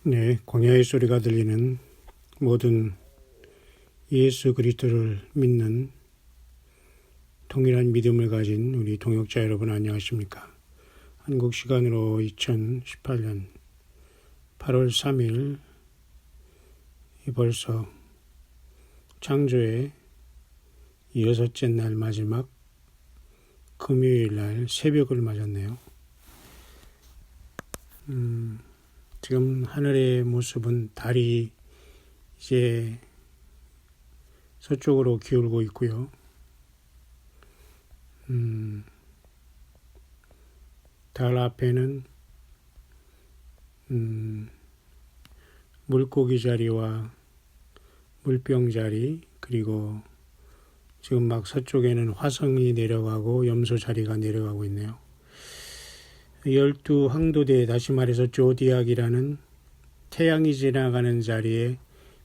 네, 광야의 소리가 들리는 모든 예수 그리스도를 믿는 동일한 믿음을 가진 우리 동역자 여러분 안녕하십니까? 한국 시간으로 2018년 8월 3일 벌써 창조의 여섯째 날 마지막 금요일 날 새벽을 맞았네요. 지금 하늘의 모습은 달이 이제 서쪽으로 기울고 있고요. 달 앞에는 물고기 자리와 물병 자리, 그리고 지금 막 서쪽에는 화성이 내려가고 염소 자리가 내려가고 있네요. 12항도대, 다시 말해서 조디악이라는 태양이 지나가는 자리에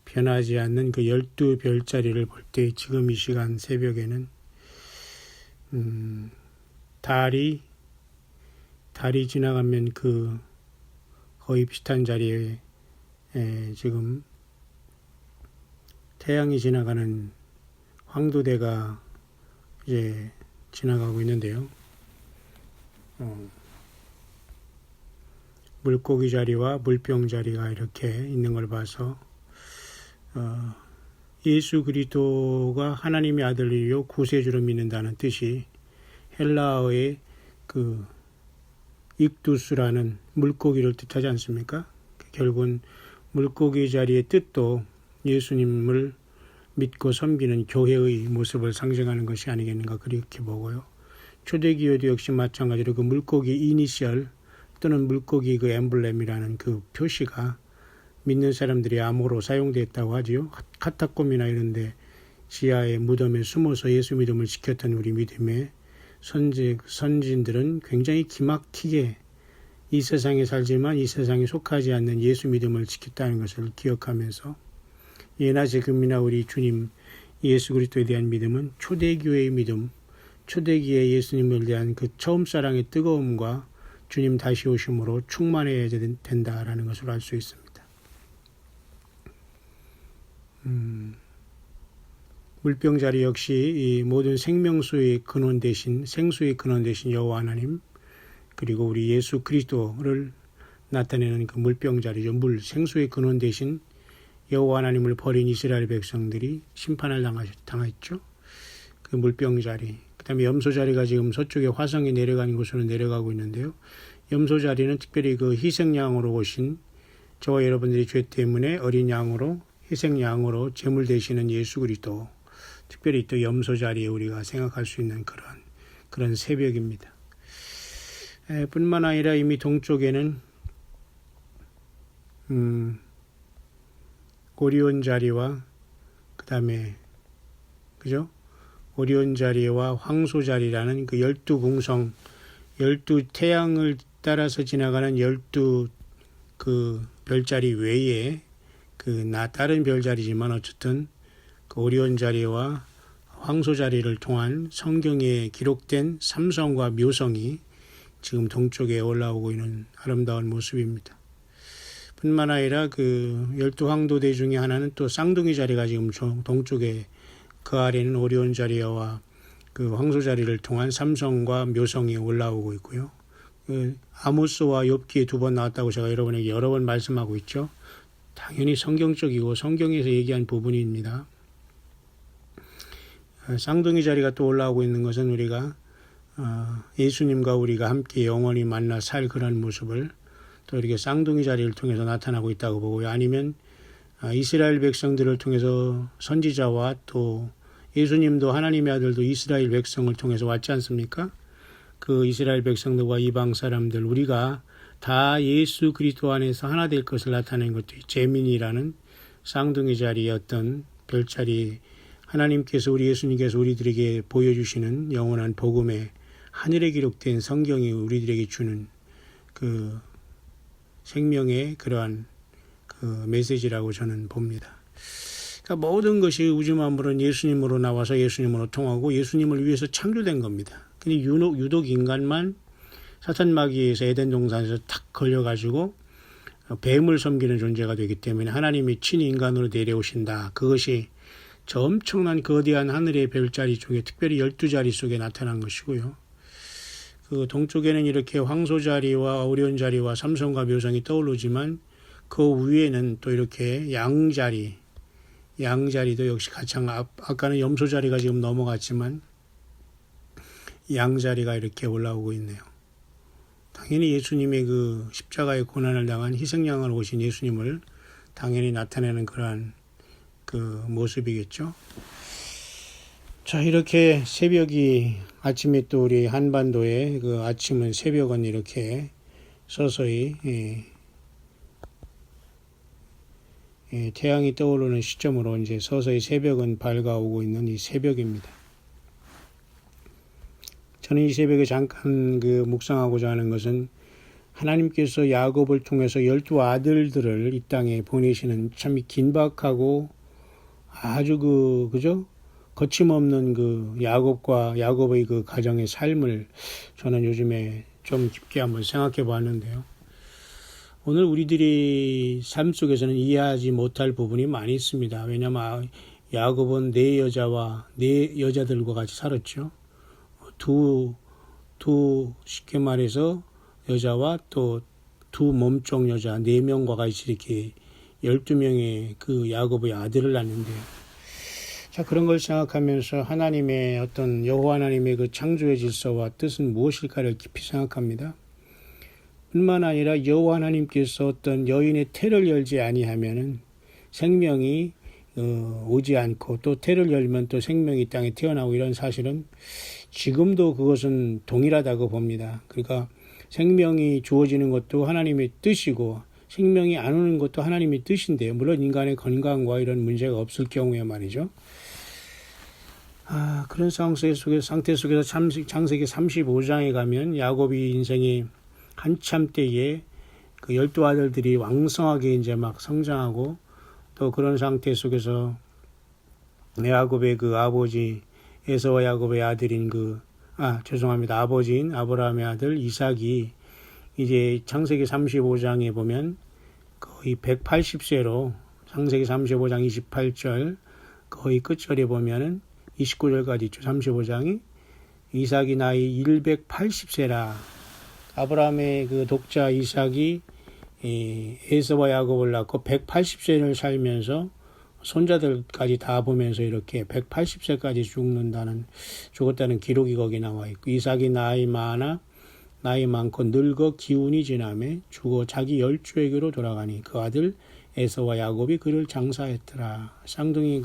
변하지 않는 그 12별자리를 볼 때 지금 이 시간 새벽에는 달이 지나가면 그 거의 비슷한 자리에 지금 태양이 지나가는 황도대가 이제 지나가고 있는데요. 물고기 자리와 물병 자리가 이렇게 있는 걸 봐서 예수 그리스도가 하나님의 아들이요 구세주로 믿는다는 뜻이 헬라어의 그 익두스라는 물고기를 뜻하지 않습니까? 결국은 물고기 자리의 뜻도 예수님을 믿고 섬기는 교회의 모습을 상징하는 것이 아니겠는가 그렇게 보고요. 초대교회도 역시 마찬가지로 그 물고기 이니셜 또는 물고기 그 엠블렘이라는 그 표시가 믿는 사람들이 암호로 사용됐다고 하지요. 카타콤이나 이런 데 지하의 무덤에 숨어서 예수 믿음을 지켰던 우리 믿음의 선진들은 굉장히 기막히게 이 세상에 살지만 이 세상에 속하지 않는 예수 믿음을 지켰다는 것을 기억하면서 예나 지금이나 우리 주님 예수 그리스도에 대한 믿음은 초대교회의 믿음, 초대기의 예수님을 대한 그 처음 사랑의 뜨거움과 주님 다시 오심으로 충만해야 된다라는 것을 알 수 있습니다. 물병 자리 역시 이 모든 생명수의 근원 대신 생수의 근원 대신 여호와 하나님, 그리고 우리 예수 그리스도를 나타내는 그 물병 자리죠. 생수의 근원 대신 여호와 하나님을 버린 이스라엘 백성들이 심판을 당했죠. 그 물병 자리. 그 다음에 염소 자리가 지금 서쪽에 화성이 내려가는 곳으로 내려가고 있는데요. 염소 자리는 특별히 그 희생양으로 오신 저와 여러분들이 죄 때문에 어린 양으로 희생양으로 제물 되시는 예수 그리스도, 특별히 또 염소 자리에 우리가 생각할 수 있는 그런 새벽입니다. 뿐만 아니라 이미 동쪽에는 오리온 자리와 그 다음에 그죠? 오리온 자리와 황소 자리라는 그 12궁성, 12태양을 따라서 지나가는 12 그 별자리 외에 다른 별자리지만 어쨌든 그 오리온 자리와 황소 자리를 통한 성경에 기록된 삼성과 묘성이 지금 동쪽에 올라오고 있는 아름다운 모습입니다. 뿐만 아니라 그 12황도대 중에 하나는 또 쌍둥이 자리가 지금 동쪽에, 그 아래는 오리온 자리와 그 황소 자리를 통한 삼성과 묘성이 올라오고 있고요. 아모스와 욥기에 2번 나왔다고 제가 여러분에게 여러 번 말씀하고 있죠. 당연히 성경적이고 성경에서 얘기한 부분입니다. 쌍둥이 자리가 또 올라오고 있는 것은 우리가 예수님과 우리가 함께 영원히 만나 살 그런 모습을 또 이렇게 쌍둥이 자리를 통해서 나타나고 있다고 보고요. 아니면 이스라엘 백성들을 통해서 선지자와 또 예수님도 하나님의 아들도 이스라엘 백성을 통해서 왔지 않습니까? 그 이스라엘 백성들과 이방 사람들, 우리가 다 예수 그리스도 안에서 하나 될 것을 나타낸 것도 제민이라는 쌍둥이 자리의 어떤 별자리, 하나님께서 우리 예수님께서 우리들에게 보여주시는 영원한 복음의 하늘에 기록된 성경이 우리들에게 주는 그 생명의 그러한 그 메시지라고 저는 봅니다. 그러니까 모든 것이 우주 만물은 예수님으로 나와서 예수님으로 통하고 예수님을 위해서 창조된 겁니다. 근데 유독 인간만 사탄 마귀에서 에덴 동산에서 탁 걸려가지고 뱀을 섬기는 존재가 되기 때문에 하나님이 친히 인간으로 내려오신다. 그것이 저 엄청난 거대한 하늘의 별자리 중에 특별히 12자리 속에 나타난 것이고요. 그 동쪽에는 이렇게 황소자리와 오리온자리와 삼성과 묘성이 떠오르지만 그 위에는 또 이렇게 양자리도 역시 가장 아까는 염소자리가 지금 넘어갔지만 양자리가 이렇게 올라오고 있네요. 당연히 예수님의 그 십자가의 고난을 당한 희생양으로 오신 예수님을 당연히 나타내는 그러한 그 모습이겠죠. 자, 이렇게 새벽이 아침에 또 우리 한반도의 그 아침은 새벽은 이렇게 서서히 태양이 떠오르는 시점으로 이제 서서히 새벽은 밝아오고 있는 이 새벽입니다. 저는 이 새벽에 잠깐 그 묵상하고자 하는 것은 하나님께서 야곱을 통해서 12 아들들을 이 땅에 보내시는 참 긴박하고 아주 그죠? 거침없는 그 야곱의 그 가정의 삶을 저는 요즘에 좀 깊게 한번 생각해 봤는데요. 오늘 우리들이 삶 속에서는 이해하지 못할 부분이 많이 있습니다. 왜냐하면 야곱은 4여자와 4여자들과 같이 살았죠. 쉽게 말해서 여자와 또 2 몸종 여자 4명과 같이 이렇게 12명의 그 야곱의 아들을 낳는데요. 자, 그런 걸 생각하면서 하나님의 어떤 여호와 하나님의 그 창조의 질서와 뜻은 무엇일까를 깊이 생각합니다. 뿐만 아니라 여호와 하나님께서 어떤 여인의 태를 열지 아니하면은 생명이 오지 않고 또 태를 열면 또 생명이 땅에 태어나고 이런 사실은 지금도 그것은 동일하다고 봅니다. 그러니까 생명이 주어지는 것도 하나님의 뜻이고 생명이 안 오는 것도 하나님의 뜻인데요. 물론 인간의 건강과 이런 문제가 없을 경우에 말이죠. 그런 상태 속에서 창세기 35장에 가면 야곱이 인생이 한참 때에 그 12 아들들이 왕성하게 이제 막 성장하고 또 그런 상태 속에서 야곱의 그 아버지 에서와 야곱의 아들인 아버지인 아브라함의 아들 이삭이 이제 창세기 35장에 보면 거의 180세로 창세기 35장 28절 거의 끝절에 보면은 29절까지 있죠. 35장이 이삭이 나이 180세라. 아브라함의 그 독자 이삭이 에서와 야곱을 낳고 180세를 살면서 손자들까지 다 보면서 이렇게 180세까지 죽었다는 기록이 거기 나와 있고, 이삭이 나이 많고 늙어 기운이 지나매 죽어 자기 열조에게로 돌아가니 그 아들 에서와 야곱이 그를 장사했더라. 쌍둥이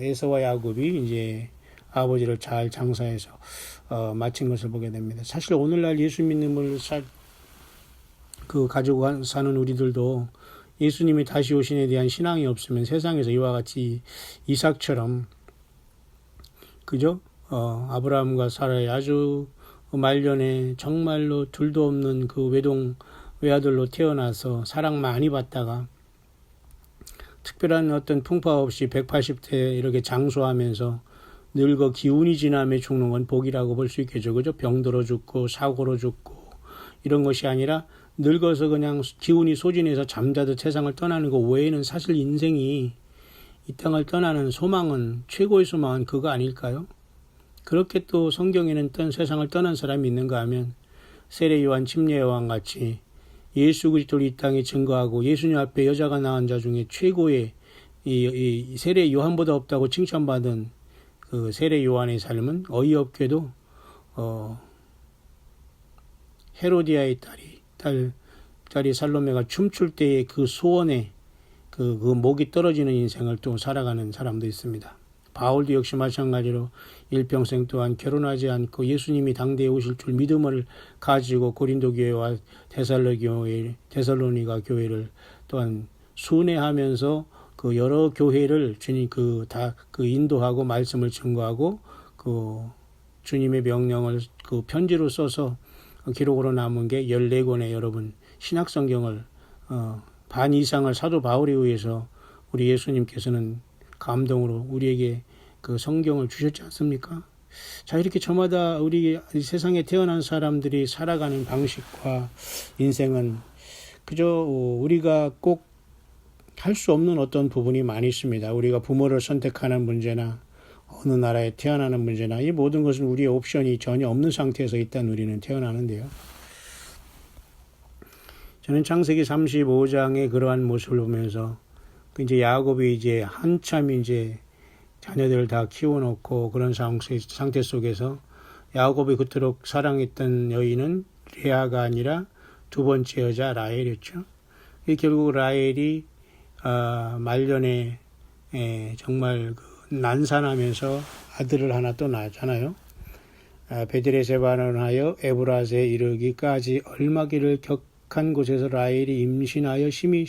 에서와 야곱이 이제 아버지를 잘 장사해서 마친 것을 보게 됩니다. 사실 오늘날 예수 믿음을 가지고 사는 우리들도 예수님이 다시 오신에 대한 신앙이 없으면 세상에서 이와 같이 이삭처럼 그죠? 아브라함과 사라의 아주 말년에 정말로 둘도 없는 그 외아들로 태어나서 사랑 많이 받다가 특별한 어떤 풍파 없이 180세 이렇게 장수하면서 늙어 기운이 지나며 죽는 건 복이라고 볼 수 있겠죠. 그죠? 병들어 죽고 사고로 죽고 이런 것이 아니라 늙어서 그냥 기운이 소진해서 잠자듯 세상을 떠나는 것 외에는 사실 인생이 이 땅을 떠나는 소망은 최고의 소망은 그거 아닐까요? 그렇게 또 성경에는 세상을 떠난 사람이 있는가 하면 세례 요한 침례 요한 같이 예수 그리스도를 이 땅에 증거하고 예수님 앞에 여자가 낳은 자 중에 최고의 이 세례 요한보다 없다고 칭찬받은 그 세례 요한의 삶은 어이없게도 헤로디아의 딸이 살로메가 춤출 때의 그 소원에 그 목이 떨어지는 인생을 또 살아가는 사람도 있습니다. 바울도 역시 마찬가지로 일평생 동안 결혼하지 않고 예수님이 당대에 오실 줄 믿음을 가지고 고린도 교회와 데살로니가 교회를 또한 순회하면서 그 여러 교회를 주님 인도하고 말씀을 증거하고 그 주님의 명령을 그 편지로 써서 기록으로 남은 게 14권의 여러분 신약성경을 반 이상을 사도 바울에 의해서 우리 예수님께서는 감동으로 우리에게 그 성경을 주셨지 않습니까? 자, 이렇게 저마다 우리 세상에 태어난 사람들이 살아가는 방식과 인생은 그저 우리가 꼭 할 수 없는 어떤 부분이 많이 있습니다. 우리가 부모를 선택하는 문제나 어느 나라에 태어나는 문제나 이 모든 것은 우리의 옵션이 전혀 없는 상태에서 일단 우리는 태어나는데요. 저는 창세기 35장의 그러한 모습을 보면서 이제 야곱이 이제 한참 이제 자녀들을 다 키워놓고 그런 상태 속에서 야곱이 그토록 사랑했던 여인은 레아가 아니라 두 번째 여자 라헬이었죠. 결국 라헬이 말년에 정말 난산하면서 아들을 하나 또 낳았잖아요. 베들레헴에 반원하여 에브라스에 이르기까지 얼마기를 격한 곳에서 라헬이 임신하여 심히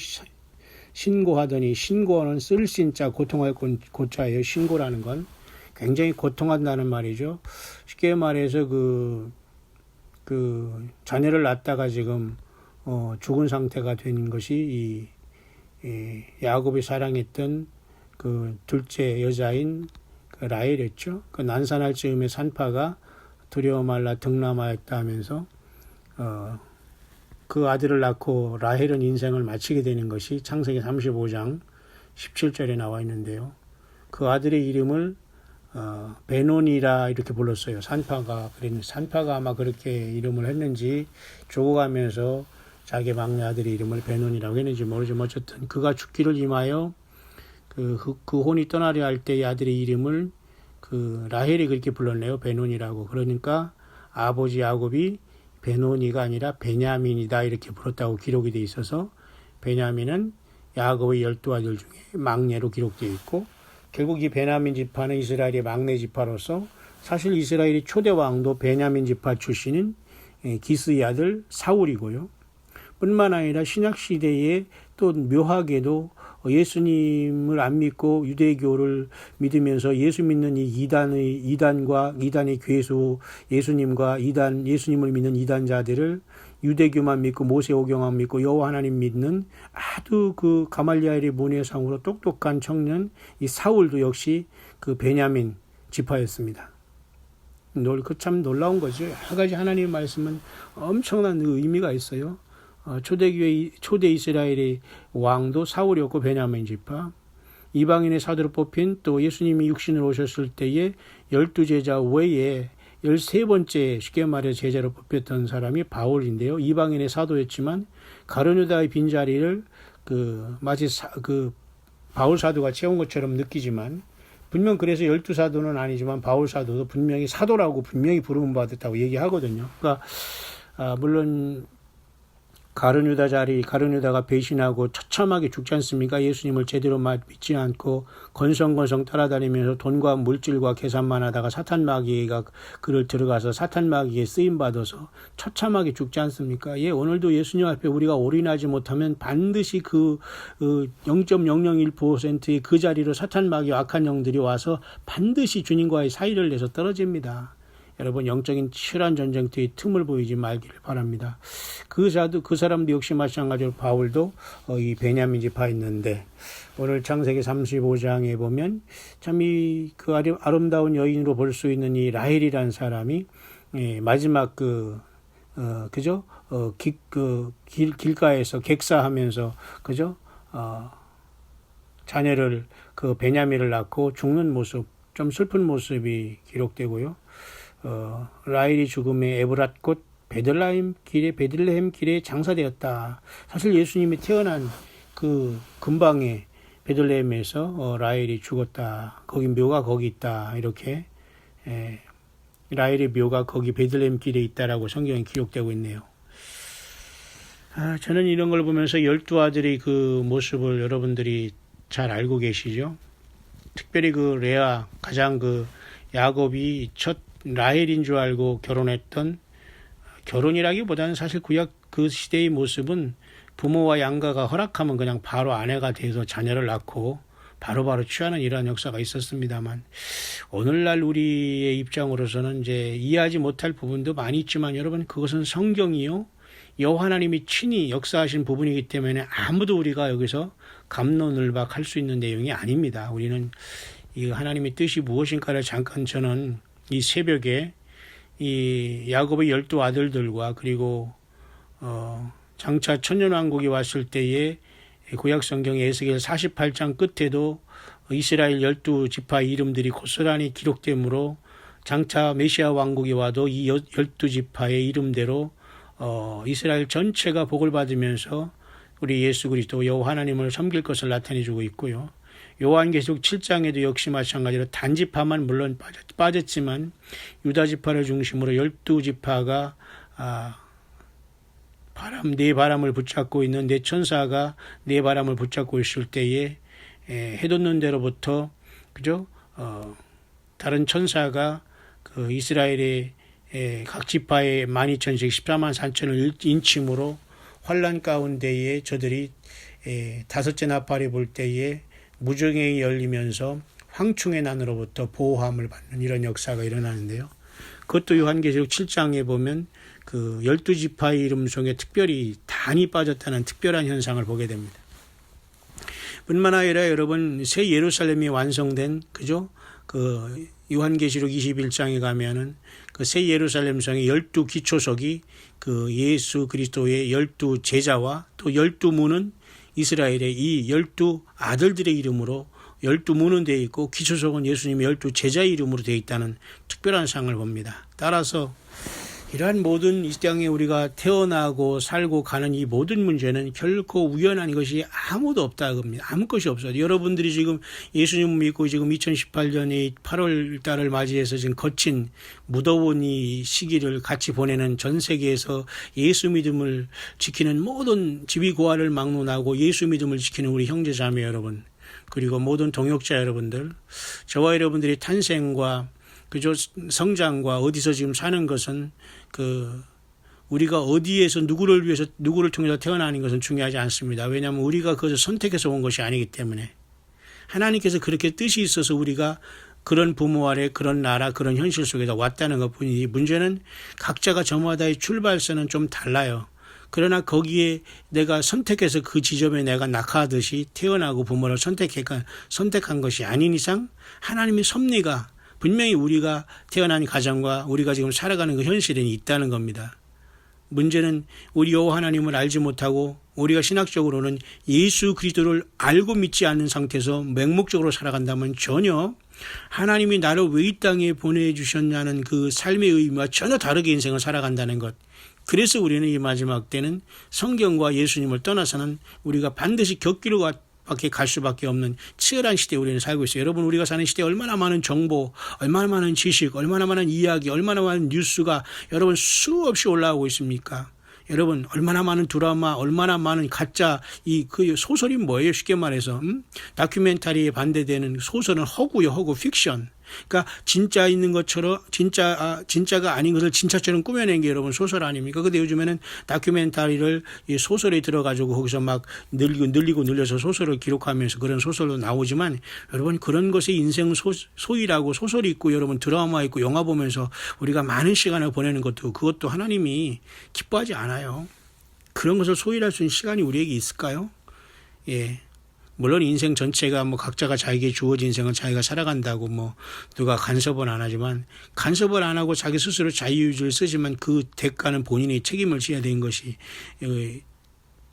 신고하더니, 신고는 쓸신자 고통할 고자예요. 신고라는 건 굉장히 고통한다는 말이죠. 쉽게 말해서 그 자녀를 낳다가 지금 죽은 상태가 된 것이 이 야곱이 사랑했던 그 둘째 여자인 그 라헬이었죠. 그 난산할 즈음에 산파가 두려워 말라 등남하였다 하면서 그 아들을 낳고 라헬은 인생을 마치게 되는 것이 창세기 35장 17절에 나와 있는데요. 그 아들의 이름을 베논이라 이렇게 불렀어요. 산파가 아마 그렇게 이름을 했는지 죽어가면서 자기 막내 아들의 이름을 베논이라고 했는지 모르지만 어쨌든 그가 죽기를 임하여 그 혼이 떠나려 할 때 이 아들의 이름을 그 라헬이 그렇게 불렀네요. 베논이라고. 그러니까 아버지 야곱이 베논이가 아니라 베냐민이다 이렇게 불렀다고 기록이 돼 있어서 베냐민은 야곱의 12아들 중에 막내로 기록되어 있고 결국 이 베냐민 지파는 이스라엘의 막내 지파로서 사실 이스라엘의 초대 왕도 베냐민 지파 출신인 기스의 아들 사울이고요. 뿐만 아니라 신약시대에 또 묘하게도 예수님을 안 믿고 유대교를 믿으면서 예수 믿는 이 이단의 괴수 예수님과 예수님을 믿는 이단자들을 유대교만 믿고 모세오경만 믿고 여호와 하나님 믿는 아주 그 가말리엘의 문예상으로 똑똑한 청년 이 사울도 역시 그 베냐민 지파였습니다. 참 놀라운 거죠. 여러 가지 하나님의 말씀은 엄청난 의미가 있어요. 초대 이스라엘의 왕도 사울이었고 베냐민 지파, 이방인의 사도로 뽑힌 또 예수님이 육신으로 오셨을 때에 12제자 외에 13번째 쉽게 말해 제자로 뽑혔던 사람이 바울인데요. 이방인의 사도였지만 가룟유다의 빈자리를 마치 바울 사도가 채운 것처럼 느끼지만 분명 그래서 12사도는 아니지만 바울 사도도 분명히 사도라고 분명히 부름을 받았다고 얘기하거든요. 그러니까 물론 가룟유다가 배신하고 처참하게 죽지 않습니까? 예수님을 제대로 믿지 않고 건성건성 따라다니면서 돈과 물질과 계산만 하다가 사탄마귀가 그를 들어가서 사탄마귀에 쓰임받아서 처참하게 죽지 않습니까? 오늘도 예수님 앞에 우리가 올인하지 못하면 반드시 그 0.001%의 그 자리로 사탄마귀와 악한 영들이 와서 반드시 주님과의 사이를 내서 떨어집니다. 여러분 영적인 치열한 전쟁터의 틈을 보이지 말기를 바랍니다. 그 사람도 역시 마찬가지로 바울도 이 베냐민 지파에 있는데 오늘 창세기 35장에 보면 참 그 아름다운 여인으로 볼 수 있는 이 라헬이라는 사람이 마지막 길가에서 객사하면서 자녀를 베냐민을 낳고 죽는 모습 좀 슬픈 모습이 기록되고요. 라헬이 죽음에 에브랏 곧 베들레헴 길에 장사되었다. 사실 예수님이 태어난 그 근방에 베들레헴에서 라헬이 죽었다. 거기 묘가 거기 있다. 이렇게 라헬의 묘가 거기 베들레헴 길에 있다라고 성경에 기록되고 있네요. 저는 이런 걸 보면서 12아들의 그 모습을 여러분들이 잘 알고 계시죠? 특별히 그 레아 가장 야곱이 첫 라헬인 줄 알고 결혼했던 결혼이라기보다는 사실 구약 그 시대의 모습은 부모와 양가가 허락하면 그냥 바로 아내가 돼서 자녀를 낳고 바로바로 취하는 이러한 역사가 있었습니다만 오늘날 우리의 입장으로서는 이제 이해하지 못할 부분도 많이 있지만 여러분 그것은 성경이요 여호와 하나님이 친히 역사하신 부분이기 때문에 아무도 우리가 여기서 갑론을박할 수 있는 내용이 아닙니다. 우리는 이 하나님의 뜻이 무엇인가를 잠깐 저는 이 새벽에 이 야곱의 12아들들과 그리고 장차 천년왕국이 왔을 때에 구약성경 에스겔 48장 끝에도 이스라엘 12지파 이름들이 고스란히 기록되므로 장차 메시아 왕국이 와도 이 12지파의 이름대로 이스라엘 전체가 복을 받으면서 우리 예수 그리스도 여호와 하나님을 섬길 것을 나타내주고 있고요. 요한계시록 7장에도 역시 마찬가지로 단지파만 물론 빠졌지만 유다지파를 중심으로 12지파가 네 바람을 붙잡고 있는 네 천사가 네 바람을 붙잡고 있을 때에 해돋는 데로부터 그죠? 다른 천사가 그 이스라엘의 각 지파의 12,000씩 14만 4천을 인침으로 환란 가운데에 저들이 다섯째 나팔이 불 때에 무정행이 열리면서 황충의 난으로부터 보호함을 받는 이런 역사가 일어나는데요. 그것도 요한계시록 7장에 보면 그 12지파의 이름 속에 특별히 단이 빠졌다는 특별한 현상을 보게 됩니다. 뿐만 아니라 여러분 새 예루살렘이 완성된 그죠? 그 요한계시록 21장에 가면은 그 새 예루살렘 성의 12기초석이 그 예수 그리스도의 12제자와 또 12문은 이스라엘의 이 12아들들의 이름으로 12문은 되어 있고 기초석은 예수님의 12제자의 이름으로 되어 있다는 특별한 상을 봅니다. 따라서 이러한 모든 이 땅에 우리가 태어나고 살고 가는 이 모든 문제는 결코 우연한 것이 아무도 없다 겁니다. 아무 것이 없어요. 여러분들이 지금 예수님을 믿고 지금 2018년의 8월 달을 맞이해서 지금 거친 무더운 이 시기를 같이 보내는 전 세계에서 예수 믿음을 지키는 모든 지위고하를 막론하고 예수 믿음을 지키는 우리 형제자매 여러분, 그리고 모든 동역자 여러분들, 저와 여러분들이 탄생과 그저 성장과 어디서 지금 사는 것은 우리가 어디에서 누구를 위해서 누구를 통해서 태어나는 것은 중요하지 않습니다. 왜냐하면 우리가 그것을 선택해서 온 것이 아니기 때문에 하나님께서 그렇게 뜻이 있어서 우리가 그런 부모 아래 그런 나라 그런 현실 속에서 왔다는 것뿐이지 문제는 각자가 저마다의 출발선은 좀 달라요. 그러나 거기에 내가 선택해서 그 지점에 내가 낙하하듯이 태어나고 부모를 선택한 것이 아닌 이상 하나님의 섭리가 분명히 우리가 태어난 가정과 우리가 지금 살아가는 그 현실에 있다는 겁니다. 문제는 우리 여호와 하나님을 알지 못하고 우리가 신학적으로는 예수 그리스도를 알고 믿지 않는 상태에서 맹목적으로 살아간다면 전혀 하나님이 나를 왜 이 땅에 보내주셨냐는 그 삶의 의미와 전혀 다르게 인생을 살아간다는 것. 그래서 우리는 이 마지막 때는 성경과 예수님을 떠나서는 우리가 반드시 곁길로 밖에 갈 수밖에 없는 치열한 시대에 우리는 살고 있어요. 여러분, 우리가 사는 시대에 얼마나 많은 정보, 얼마나 많은 지식, 얼마나 많은 이야기, 얼마나 많은 뉴스가 여러분 수없이 올라오고 있습니까? 여러분, 얼마나 많은 드라마, 얼마나 많은 가짜 그 소설이 뭐예요? 쉽게 말해서 다큐멘터리에 반대되는 소설은 허구요, 허구, 픽션. 그러니까 진짜 있는 것처럼 진짜가 아닌 것을 진짜처럼 꾸며낸 게 여러분 소설 아닙니까? 근데 요즘에는 다큐멘터리를 이 소설에 들어가지고 거기서 막 늘리고 늘려서 소설을 기록하면서 그런 소설도 나오지만 여러분 그런 것에 인생 소위라고 소설이 있고 여러분 드라마 있고 영화 보면서 우리가 많은 시간을 보내는 것도 그것도 하나님이 기뻐하지 않아요. 그런 것을 소유할 수 있는 시간이 우리에게 있을까요? 예. 물론 인생 전체가 각자가 자기에게 주어진 인생을 자기가 살아간다고 누가 간섭은 안 하지만 간섭을 안 하고 자기 스스로 자유의지를 쓰지만 그 대가는 본인이 책임을 져야 되는 것이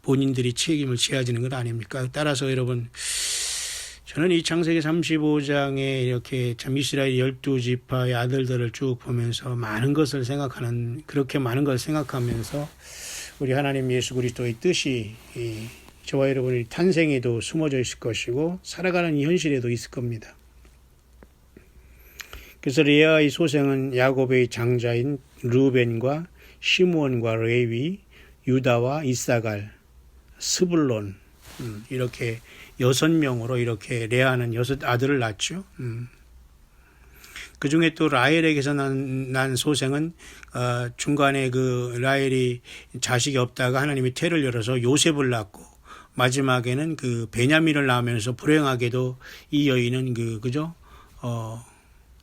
본인들이 책임을 져야 되는 것 아닙니까? 따라서 여러분 저는 이 창세기 35장에 이렇게 참 이스라엘 12지파의 아들들을 쭉 보면서 그렇게 많은 것을 생각하면서 우리 하나님 예수 그리스도의 뜻이 저와 여러분의 탄생에도 숨어져 있을 것이고 살아가는 이 현실에도 있을 겁니다. 그래서 레아의 소생은 야곱의 장자인 르벤과 시므온과 레위, 유다와 이사갈, 스불론 이렇게 6명으로 이렇게 레아는 6 아들을 낳죠. 그 중에 또 라헬에게서 난 소생은 중간에 그 라헬이 자식이 없다가 하나님이 태를 열어서 요셉을 낳고 마지막에는 그 베냐민을 낳으면서 불행하게도 이 여인은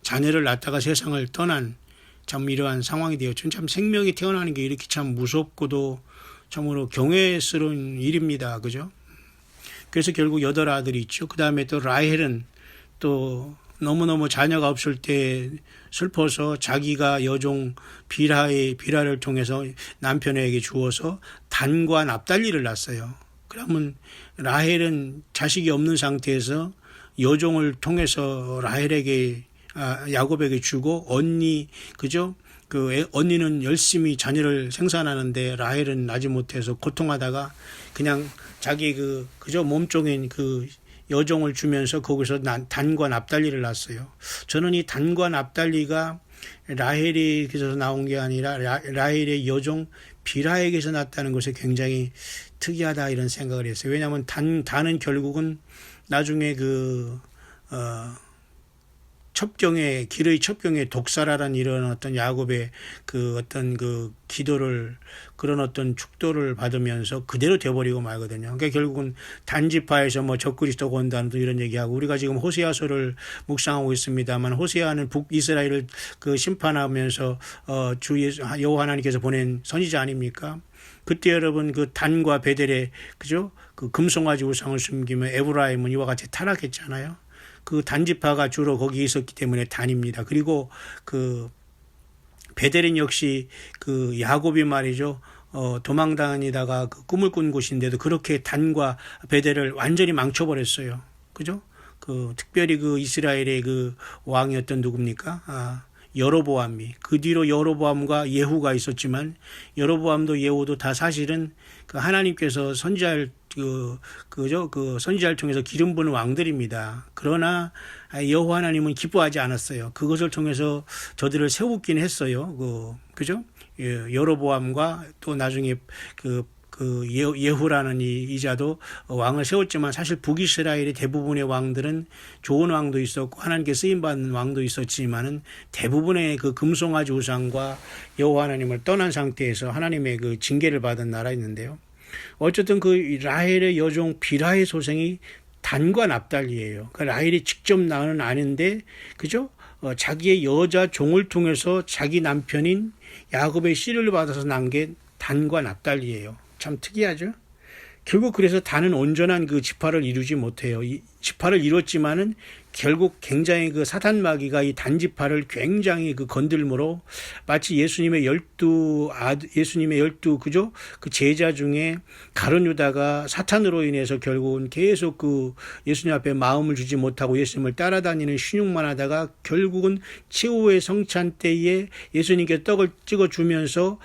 자녀를 낳다가 세상을 떠난 참 이러한 상황이 되었죠. 참 생명이 태어나는 게 이렇게 참 무섭고도 참으로 경외스러운 일입니다. 그죠? 그래서 결국 8 아들이 있죠. 그 다음에 또 라헬은 또 너무너무 자녀가 없을 때 슬퍼서 자기가 여종 비라를 통해서 남편에게 주어서 단과 납달리를 낳았어요. 그러면 라헬은 자식이 없는 상태에서 여종을 통해서 야곱에게 주고 그죠? 언니는 열심히 자녀를 생산하는데 라헬은 나지 못해서 고통하다가 그냥 자기 그죠? 몸종인 여종을 주면서 거기서 단과 납달리를 낳았어요. 저는 이 단과 납달리가 라헬에게서 나온 게 아니라 라헬의 여종 비라에게서 났다는 것이 굉장히 특이하다 이런 생각을 했어요. 왜냐하면 단은 결국은 나중에 길의 첩경에 독사라는 이런 어떤 야곱의 기도를 그런 어떤 축도를 받으면서 그대로 되어버리고 말거든요. 그러니까 결국은 단지파에서 적그리스도가 온다는 이런 얘기하고 우리가 지금 호세아서를 묵상하고 있습니다만 호세아는 북이스라엘을 심판하면서 여호와 하나님께서 보낸 선지자 아닙니까? 그때 여러분 단과 베델의 그죠? 금송아지 우상을 숨기며 에브라임은 이와 같이 타락했잖아요. 단지파가 주로 거기 있었기 때문에 단입니다. 그리고 베델은 역시 야곱이 말이죠. 도망다니다가 꿈을 꾼 곳인데도 그렇게 단과 베델을 완전히 망쳐버렸어요. 그죠? 특별히 이스라엘의 왕이었던 누굽니까? 여로보암이. 그 뒤로 여로보암과 예후가 있었지만 여로보암도 예후도 다 사실은 하나님께서 선지자를 선지자를 통해서 기름 부는 왕들입니다. 그러나 여호와 하나님은 기뻐하지 않았어요. 그것을 통해서 저들을 세우긴 했어요. 그죠? 여로보암과 또 나중에 예후라는 이자도 왕을 세웠지만 사실 북이스라엘의 대부분의 왕들은 좋은 왕도 있었고 하나님께 쓰임받는 왕도 있었지만은 대부분의 금송아지 우상과 여호와 하나님을 떠난 상태에서 하나님의 징계를 받은 나라였는데요. 어쨌든 라헬의 여종 비라의 소생이 단과 납달리예요. 라헬이 직접 낳은 아는데 그죠? 자기의 여자 종을 통해서 자기 남편인 야곱의 씨를 받아서 낳은 게 단과 납달리예요. 참 특이하죠. 결국 그래서 단은 온전한 지파를 이루지 못해요. 이 지파를 이뤘지만은 결국 굉장히 사탄마귀가 이 단지파를 굉장히 건들므로 마치 예수님의 열두 그죠? 제자 중에 가룟 유다가 사탄으로 인해서 결국은 계속 예수님 앞에 마음을 주지 못하고 예수님을 따라다니는 신용만 하다가 결국은 최후의 성찬 때에 예수님께 떡을 찍어주면서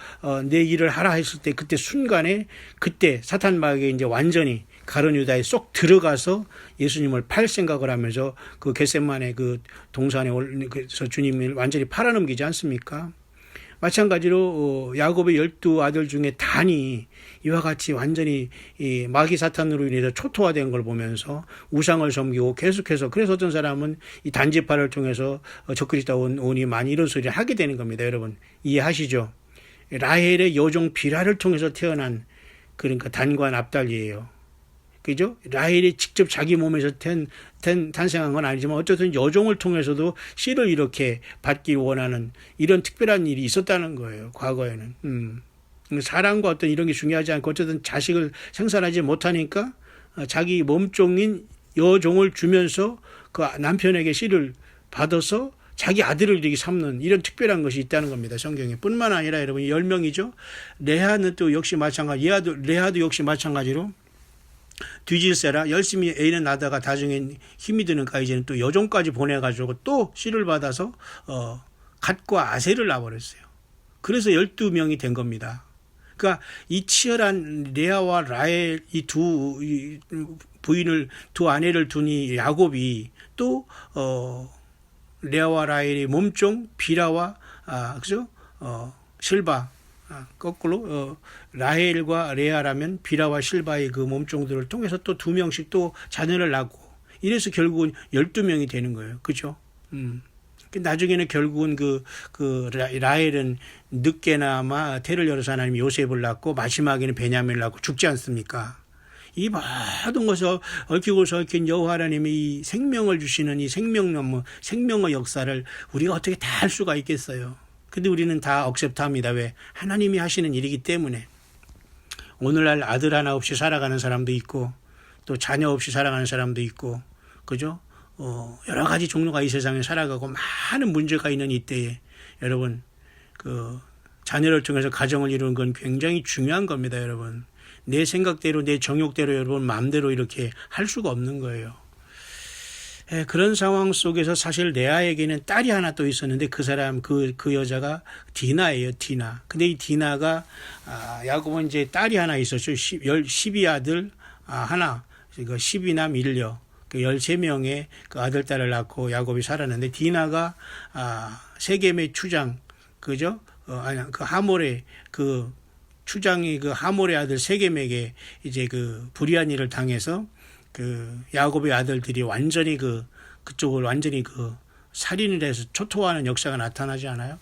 내 일을 하라 했을 때 그때 순간에 사탄마귀가 이제 완전히 가룟 유다에 쏙 들어가서 예수님을 팔 생각을 하면서 겟세마네 동산에 올려서 주님을 완전히 팔아넘기지 않습니까? 마찬가지로 야곱의 12아들 중에 단이 이와 같이 완전히 이 마귀 사탄으로 인해서 초토화된 걸 보면서 우상을 섬기고 계속해서 그래서 어떤 사람은 이 단지파를 통해서 적그리스도 오니 많이 이런 소리를 하게 되는 겁니다. 여러분 이해하시죠? 라헬의 여종 비라를 통해서 태어난 그러니까 단과 납달리예요. 그죠? 라헬이 직접 자기 몸에서 탄생한 건 아니지만 어쨌든 여종을 통해서도 씨를 이렇게 받기 원하는 이런 특별한 일이 있었다는 거예요. 과거에는. 사랑과 어떤 이런 게 중요하지 않고 어쨌든 자식을 생산하지 못하니까 자기 몸종인 여종을 주면서 남편에게 씨를 받아서 자기 아들을 이렇게 삼는 이런 특별한 것이 있다는 겁니다. 성경에. 뿐만 아니라 여러분 10명이죠. 레아도 역시 마찬가지로 뒤질세라 열심히 애는 낳다가 나중에 힘이 드니까 이제는 또 여종까지 보내가지고 또 씨를 받아서 갓과 아셀을 낳아버렸어요. 그래서 12명이 된 겁니다. 그러니까 이 치열한 레아와 라헬 이 두 아내를 두니 야곱이 또 레아와 라헬의 몸종 비라와 그죠? 실바 거꾸로 라헬과 레아라면 비라와 실바의 몸종들을 통해서 또 2명씩 또 자녀를 낳고 이래서 결국은 12명이 되는 거예요. 그죠? 나중에는 결국은 라헬은 늦게나마 태를 열어서 하나님이 요셉을 낳고 마지막에는 베냐민을 낳고 죽지 않습니까? 이 모든 것을 얽히고 설킨 여호와 하나님이 이 생명을 주시는 이 생명의 역사를 우리가 어떻게 다 할 수가 있겠어요? 근데 우리는 다 억셉트합니다. 왜? 하나님이 하시는 일이기 때문에. 오늘날 아들 하나 없이 살아가는 사람도 있고 또 자녀 없이 살아가는 사람도 있고 그죠? 여러 가지 종류가 이 세상에 살아가고 많은 문제가 있는 이때에 여러분 자녀를 통해서 가정을 이루는 건 굉장히 중요한 겁니다, 여러분. 내 생각대로 내 정욕대로 여러분 마음대로 이렇게 할 수가 없는 거예요. 그런 상황 속에서 사실 레아에게는 딸이 하나 또 있었는데 그 사람 그 여자가 디나예요, 디나. 근데 이 디나가 야곱은 이제 딸이 하나 있었죠. 12아들 하나, 그러니까 12남 1녀. 13명의 그 아들, 딸을 낳고 야곱이 살았는데 디나가 세겜의 추장, 그죠? 그 하몰의 그 추장이 그 하몰의 아들 세겜에게 이제 그 불의한 일을 당해서 그 야곱의 아들들이 완전히 그쪽을 완전히 살인을 해서 초토화하는 역사가 나타나지 않아요?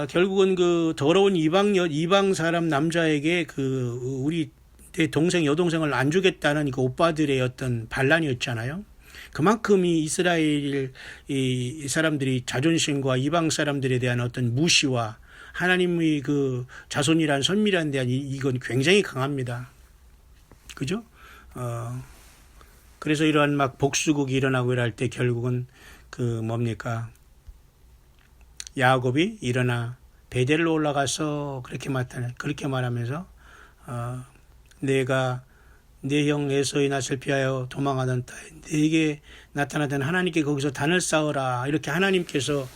결국은 그 더러운 이방 사람 남자에게 우리 내 동생 여동생을 안 주겠다는 그 오빠들의 어떤 반란이었잖아요. 그만큼 이 이스라엘 이 사람들이 자존심과 이방 사람들에 대한 어떤 무시와 하나님의 그 자손이란 선미란 대한 이건 굉장히 강합니다. 그죠? 그래서 이러한 막 복수국이 일어나고 이럴 때 결국은 뭡니까? 야곱이 일어나 베델로 올라가서 그렇게 말하면서 내가 내 형 에서의 낯을 피하여 도망하던 딸 내게 나타나던 하나님께 거기서 단을 쌓으라. 이렇게 하나님께서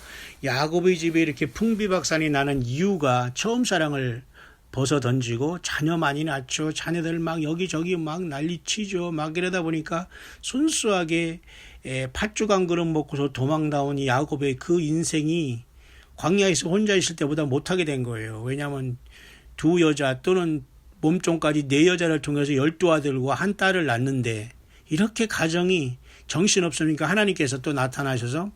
야곱의 집에 이렇게 풍비박산이 나는 이유가 처음 사랑을 벗어 던지고 자녀 많이 낳죠. 자녀들 막 여기저기 막 난리치죠. 막 이러다 보니까 순수하게 팥죽 한 그릇 먹고서 도망 나온 이 야곱의 그 인생이 광야에서 혼자 있을 때보다 못하게 된 거예요. 왜냐하면 두 여자 또는 몸종까지 4여자를 통해서 12아들과 한 딸을 낳는데 이렇게 가정이 정신없으니까 하나님께서 또 나타나셔서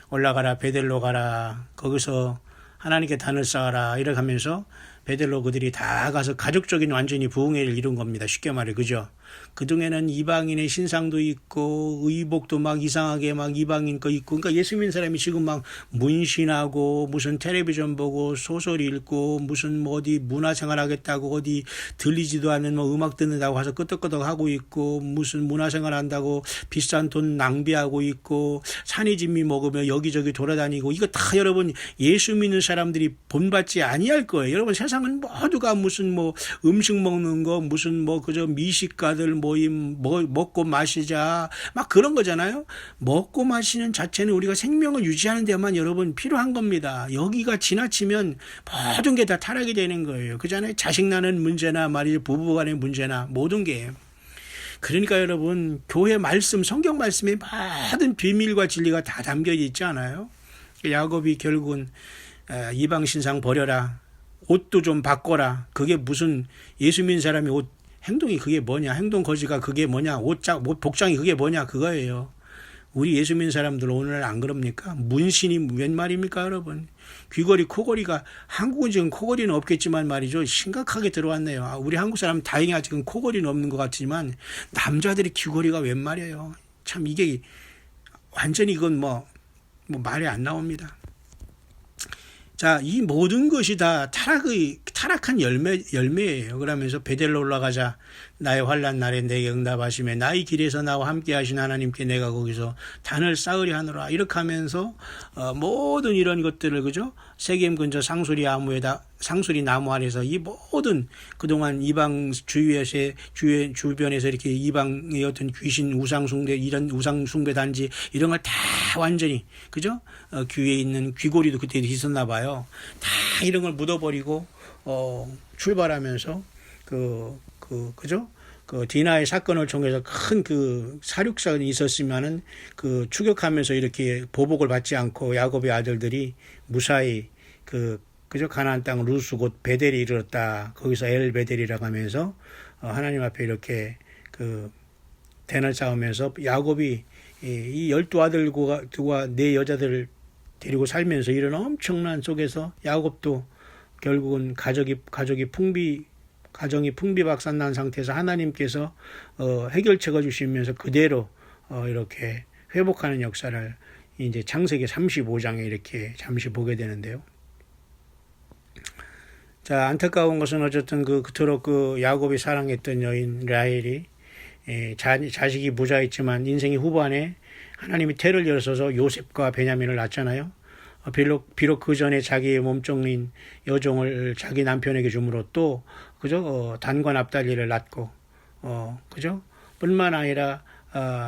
올라가라 베델로 가라 거기서 하나님께 단을 쌓아라 이렇게 하면서 베델로 그들이 다 가서 가족적인 완전히 부흥회를 이룬 겁니다. 쉽게 말해 그죠? 그중에는 이방인의 신상도 있고 의복도 막 이상하게 막 이방인 거 있고 그러니까 예수 믿는 사람이 지금 막 문신하고 무슨 텔레비전 보고 소설 읽고 무슨 뭐 어디 문화생활 하겠다고 어디 들리지도 않는 뭐 음악 듣는다고 가서 끄덕끄덕 하고 있고 무슨 문화생활 한다고 비싼 돈 낭비하고 있고 산이진미 먹으며 여기저기 돌아다니고 이거 다 여러분 예수 믿는 사람들이 본받지 아니할 거예요. 여러분 세상은 모두가 무슨 뭐 음식 먹는 거 무슨 뭐 그저 미식가들 모임 먹고 마시자 막 그런 거잖아요. 먹고 마시는 자체는 우리가 생명을 유지하는 데만 여러분 필요한 겁니다. 여기가 지나치면 모든 게 다 타락이 되는 거예요. 그잖아요. 자식 낳는 문제나 말이죠. 부부간의 문제나 모든 게. 그러니까 여러분 교회 말씀 성경 말씀에 모든 비밀과 진리가 다 담겨 있지 않아요? 야곱이 결국은 이방 신상 버려라. 옷도 좀 바꿔라. 그게 무슨 예수 믿는 사람이 옷 행동이 그게 뭐냐? 행동 거지가 그게 뭐냐? 옷 복장이 그게 뭐냐? 그거예요. 우리 예수 믿는 사람들 오늘 안 그럽니까? 문신이 웬 말입니까, 여러분? 귀걸이, 코걸이가 한국은 지금 코걸이는 없겠지만 말이죠. 심각하게 들어왔네요. 우리 한국 사람 다행히 아직은 코걸이는 없는 것 같지만 남자들이 귀걸이가 웬 말이에요. 참 이게 완전히 이건 뭐 말이 안 나옵니다. 자, 이 모든 것이 다 타락한 열매예요. 그러면서 베델로 올라가자. 나의 환난 날에 내게 응답하시며 나의 길에서 나와 함께 하신 하나님께 내가 거기서 단을 쌓으려 하노라. 이렇게 하면서 모든 이런 것들을 그죠? 세겜 근처 상수리 나무 아래서 이 모든 그동안 이방 주변에서 이렇게 이방의 어떤 귀신 우상숭배 이런 우상숭배 단지 이런 걸 다 완전히 그죠? 귀에 있는 귀고리도 그때 있었나 봐요. 다 이런 걸 묻어버리고 출발하면서 그죠? 디나의 사건을 통해서 큰 사륙사건이 있었으면은 추격하면서 이렇게 보복을 받지 않고 야곱의 아들들이 무사히 그죠? 가나안 땅 루스 곧 베델이 이르렀다. 거기서 엘 베델이라고 하면서 하나님 앞에 이렇게 대를 쌓으면서 야곱이 이 12아들과 4여자들을 데리고 살면서 이런 엄청난 속에서 야곱도 결국은 가정이 풍비박산 난 상태에서 하나님께서 해결책을 주시면서 그대로 이렇게 회복하는 역사를 이제 창세기 35장에 이렇게 잠시 보게 되는데요. 자, 안타까운 것은 어쨌든 그토록 야곱이 사랑했던 여인 라헬이 자식이 부자였지만 인생의 후반에 하나님이 태를 열어서 요셉과 베냐민을 낳잖아요. 비록 그 전에 자기의 몸종인 여종을 자기 남편에게 주므로 또 그죠? 단과 납달리를 낳고 그죠? 뿐만 아니라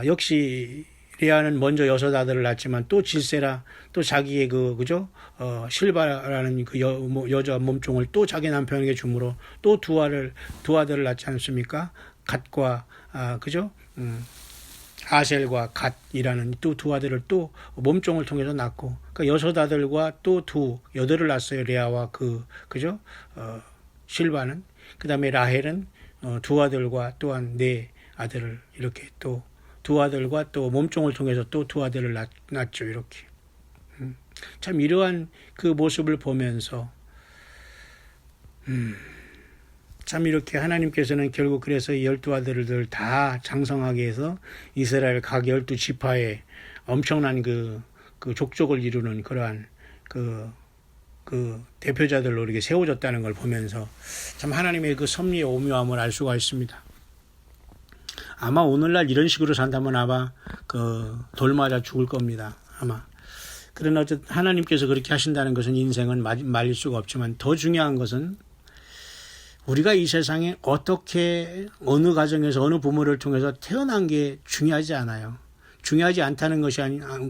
역시 레아는 먼저 여섯 아들을 낳지만 또 질세라 또 자기의 그죠? 실바라는 그 여자 몸종을 또 자기 남편에게 주므로 또 두 아들을 낳지 않습니까? 갓과 그죠? 아셀과 갓이라는 또 두 아들을 또 몸종을 통해서 낳고, 그러니까 여섯 아들과 또 여덟을 낳았어요. 레아와 그죠? 실바는. 그 다음에 라헬은 두 아들과 또한 네 아들을 이렇게 또 두 아들과 또 몸종을 통해서 또 두 아들을 낳죠. 이렇게. 참 이러한 그 모습을 보면서 참 이렇게 하나님께서는 결국 그래서 12아들들 다 장성하게 해서 이스라엘 각 12지파에 엄청난 그 족족을 이루는 그러한 그 대표자들로 이렇게 세워졌다는 걸 보면서 참 하나님의 그 섭리의 오묘함을 알 수가 있습니다. 아마 오늘날 이런 식으로 산다면 아마 돌 맞아 죽을 겁니다. 아마. 그러나 어쨌든 하나님께서 그렇게 하신다는 것은 인생은 말릴 수가 없지만 더 중요한 것은 우리가 이 세상에 어떻게 어느 가정에서 어느 부모를 통해서 태어난 게 중요하지 않아요. 중요하지 않다는 것이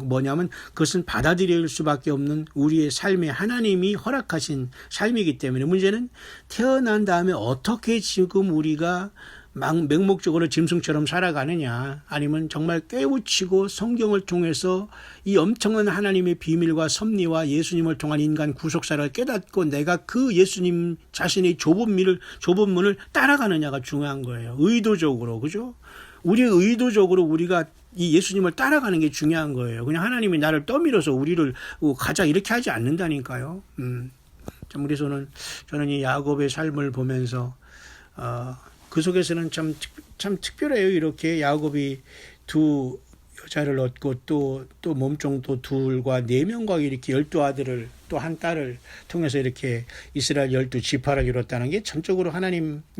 뭐냐면 그것은 받아들일 수밖에 없는 우리의 삶에 하나님이 허락하신 삶이기 때문에 문제는 태어난 다음에 어떻게 지금 우리가 맹목적으로 짐승처럼 살아가느냐 아니면 정말 깨우치고 성경을 통해서 이 엄청난 하나님의 비밀과 섭리와 예수님을 통한 인간 구속사를 깨닫고 내가 그 예수님 자신의 좁은 문을 따라가느냐가 중요한 거예요. 의도적으로. 그죠? 의도적으로 우리가 이 예수님을 따라가는 게 중요한 거예요. 그냥 하나님이 나를 떠밀어서 우리를 가자 이렇게 하지 않는다니까요. 참 그래서는 저는 이 야곱의 삶을 보면서 그 속에서는 참 특별해요. 이렇게 야곱이 두 여자를 얻고 또 몸종도 둘과 4명과 이렇게 12아들을 또 한 딸을 통해서 이렇게 이스라엘 12지파를 이뤘다는 게 전적으로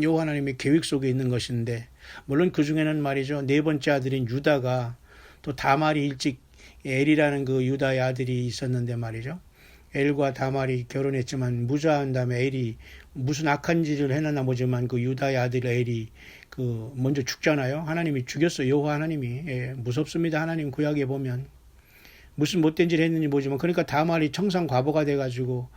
여호와 하나님의 계획 속에 있는 것인데, 물론 그 중에는 말이죠, 4번째 아들인 유다가 또 다말이 일찍 엘이라는 그 유다의 아들이 있었는데 말이죠. 엘과 다말이 결혼했지만 무자한 다음에 엘이 무슨 악한 짓을 해놨나 보지만 그 유다의 아들 엘이 먼저 죽잖아요. 하나님이 죽였어요. 여호와 하나님이. 무섭습니다. 하나님 구약에 보면 무슨 못된 짓을 했는지 모르지만, 그러니까 다말이 청산 과부가 돼가지고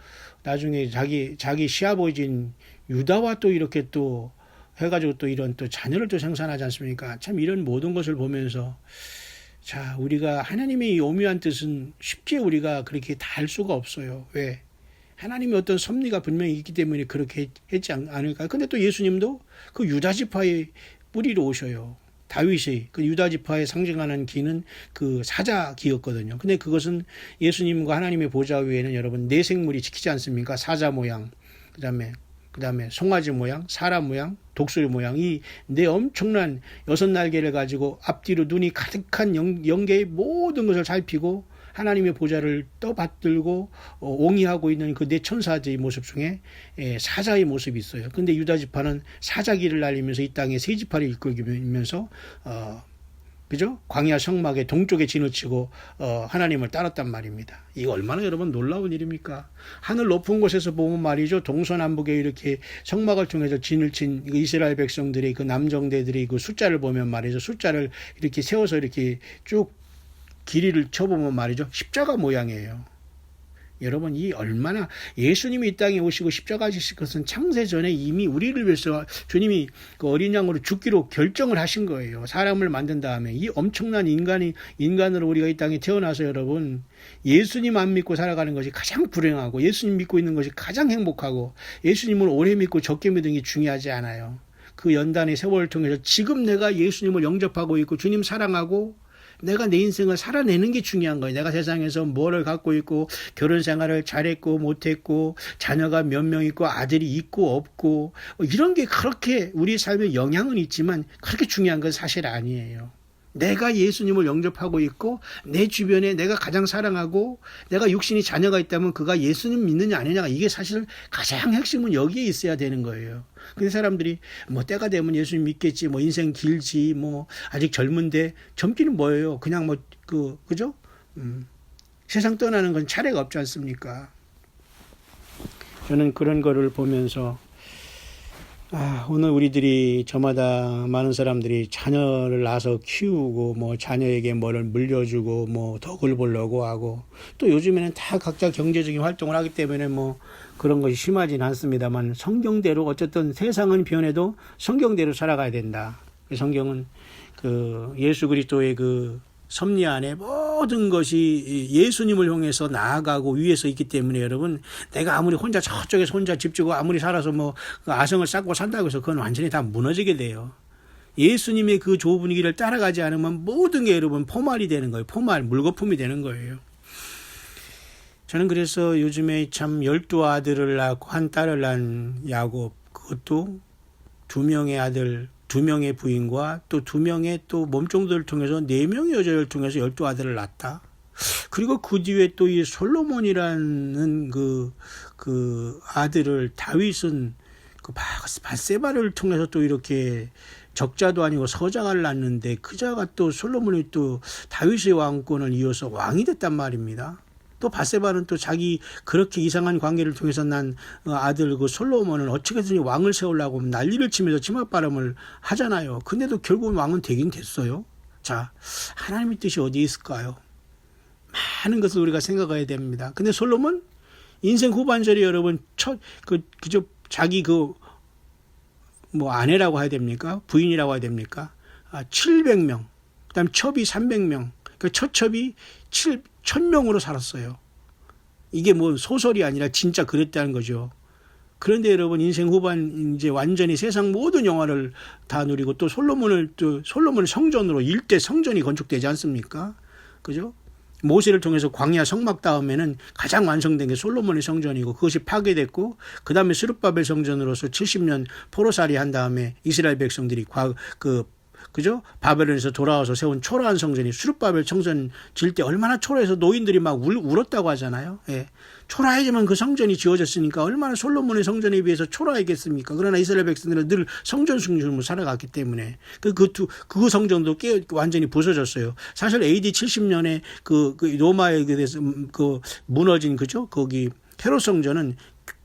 나중에 자기 시아버지인 유다와 또 이렇게 또 해가지고 또 이런 또 자녀를 또 생산하지 않습니까? 참 이런 모든 것을 보면서 자, 우리가 하나님의 이 오묘한 뜻은 쉽게 우리가 그렇게 다 알 수가 없어요. 왜? 하나님의 어떤 섭리가 분명히 있기 때문에 그렇게 했지 않을까요? 근데 또 예수님도 그 유다지파의 뿌리로 오셔요. 다윗이 그 유다지파에 상징하는 기는 그 사자기였거든요. 근데 그것은 예수님과 하나님의 보좌 위에는 여러분 4생물이 지키지 않습니까? 사자 모양, 그다음에 송아지 모양, 사람 모양, 독수리 모양, 이 4 엄청난 6날개를 가지고 앞뒤로 눈이 가득한 영계의 모든 것을 살피고 하나님의 보좌를 떠받들고 옹이하고 있는 그 4 천사의 모습 중에 사자의 모습이 있어요. 근데 유다지파는 사자기를 날리면서 이 땅에 세 지파를 이끌면서 그죠? 광야 성막의 동쪽에 진을 치고 하나님을 따랐단 말입니다. 이거 얼마나 여러분 놀라운 일입니까? 하늘 높은 곳에서 보면 말이죠, 동서남북에 이렇게 성막을 통해서 진을 친 이스라엘 백성들이 그 남정대들이 그 숫자를 보면 말이죠, 숫자를 이렇게 세워서 이렇게 쭉 길이를 쳐보면 말이죠, 십자가 모양이에요. 여러분, 이 얼마나 예수님이 이 땅에 오시고 십자가 지실 것은 창세전에 이미 우리를 위해서 주님이 그 어린 양으로 죽기로 결정을 하신 거예요. 사람을 만든 다음에 이 엄청난 인간으로 우리가 이 땅에 태어나서 여러분, 예수님 안 믿고 살아가는 것이 가장 불행하고 예수님 믿고 있는 것이 가장 행복하고 예수님을 오래 믿고 적게 믿는 게 중요하지 않아요. 그 연단의 세월을 통해서 지금 내가 예수님을 영접하고 있고 주님 사랑하고 내가 내 인생을 살아내는 게 중요한 거예요. 내가 세상에서 뭐를 갖고 있고 결혼 생활을 잘했고 못했고 자녀가 몇 명 있고 아들이 있고 없고 이런 게 그렇게 우리 삶에 영향은 있지만 그렇게 중요한 건 사실 아니에요. 내가 예수님을 영접하고 있고 내 주변에 내가 가장 사랑하고 내가 육신이 자녀가 있다면 그가 예수님 믿느냐 아니냐, 이게 사실 가장 핵심은 여기에 있어야 되는 거예요. 근데 사람들이 뭐 때가 되면 예수님 믿겠지, 뭐 인생 길지, 뭐 아직 젊은데, 젊기는 뭐예요? 그냥 뭐 그죠? 세상 떠나는 건 차례가 없지 않습니까? 저는 그런 거를 보면서 오늘 우리들이 저마다 많은 사람들이 자녀를 낳아서 키우고 뭐 자녀에게 뭐를 물려주고 뭐 덕을 보려고 하고, 또 요즘에는 다 각자 경제적인 활동을 하기 때문에 뭐 그런 것이 심하진 않습니다만, 성경대로 어쨌든 세상은 변해도 성경대로 살아가야 된다. 성경은 예수 그리스도의 섭리 안에 모든 것이 예수님을 향해서 나아가고 위에서 있기 때문에, 여러분, 내가 아무리 혼자 저쪽에서 혼자 집 지고 아무리 살아서 뭐 아성을 쌓고 산다고 해서 그건 완전히 다 무너지게 돼요. 예수님의 그 좁은 길을 따라가지 않으면 모든 게 여러분 포말이 되는 거예요. 포말, 물거품이 되는 거예요. 저는 그래서 요즘에 참 12아들을 낳고 한 딸을 낳은 야곱, 그것도 2명의 아들, 2명의 부인과 또 2명의 또 몸종들을 통해서 4명의 여자를 통해서 12아들을 낳았다. 그리고 그 뒤에 또 이 솔로몬이라는 그 아들을, 다윗은 그 밧세바를 통해서 또 이렇게 적자도 아니고 서자를 낳았는데, 그 자가 또 솔로몬이 또 다윗의 왕권을 이어서 왕이 됐단 말입니다. 또 밧세바는 또 자기 그렇게 이상한 관계를 통해서 난 아들 솔로몬은 어떻게든 왕을 세우려고 난리를 치면서 치맛바람을 하잖아요. 근데도 결국은 왕은 되긴 됐어요. 자, 하나님의 뜻이 어디에 있을까요? 많은 것을 우리가 생각해야 됩니다. 근데 솔로몬 인생 후반절에 여러분 그저 자기 뭐 아내라고 해야 됩니까? 부인이라고 해야 됩니까? 700명. 그다음 첩이 300명. 그 첫 첩이 1000명으로 살았어요. 이게 뭐 소설이 아니라 진짜 그랬다는 거죠. 그런데 여러분, 인생 후반 이제 완전히 세상 모든 영화를 다 누리고, 또 솔로몬을 성전으로, 일대 성전이 건축되지 않습니까? 그죠? 모세를 통해서 광야 성막 다음에는 가장 완성된 게 솔로몬의 성전이고, 그것이 파괴됐고, 그 다음에 스룹바벨 성전으로서 70년 포로살이 한 다음에 이스라엘 백성들이 그죠? 바벨론에서 돌아와서 세운 초라한 성전이, 스룹바벨 성전 질 때 얼마나 초라해서 노인들이 막 울었다고 하잖아요. 예. 초라해지만 그 성전이 지어졌으니까 얼마나 솔로몬의 성전에 비해서 초라하겠습니까? 그러나 이스라엘 백성들은 늘 성전 숭배로 살아갔기 때문에 그 성전도 완전히 부서졌어요. 사실 AD 70년에 그 로마에 대해서 무너진, 그죠? 거기 헤롯 성전은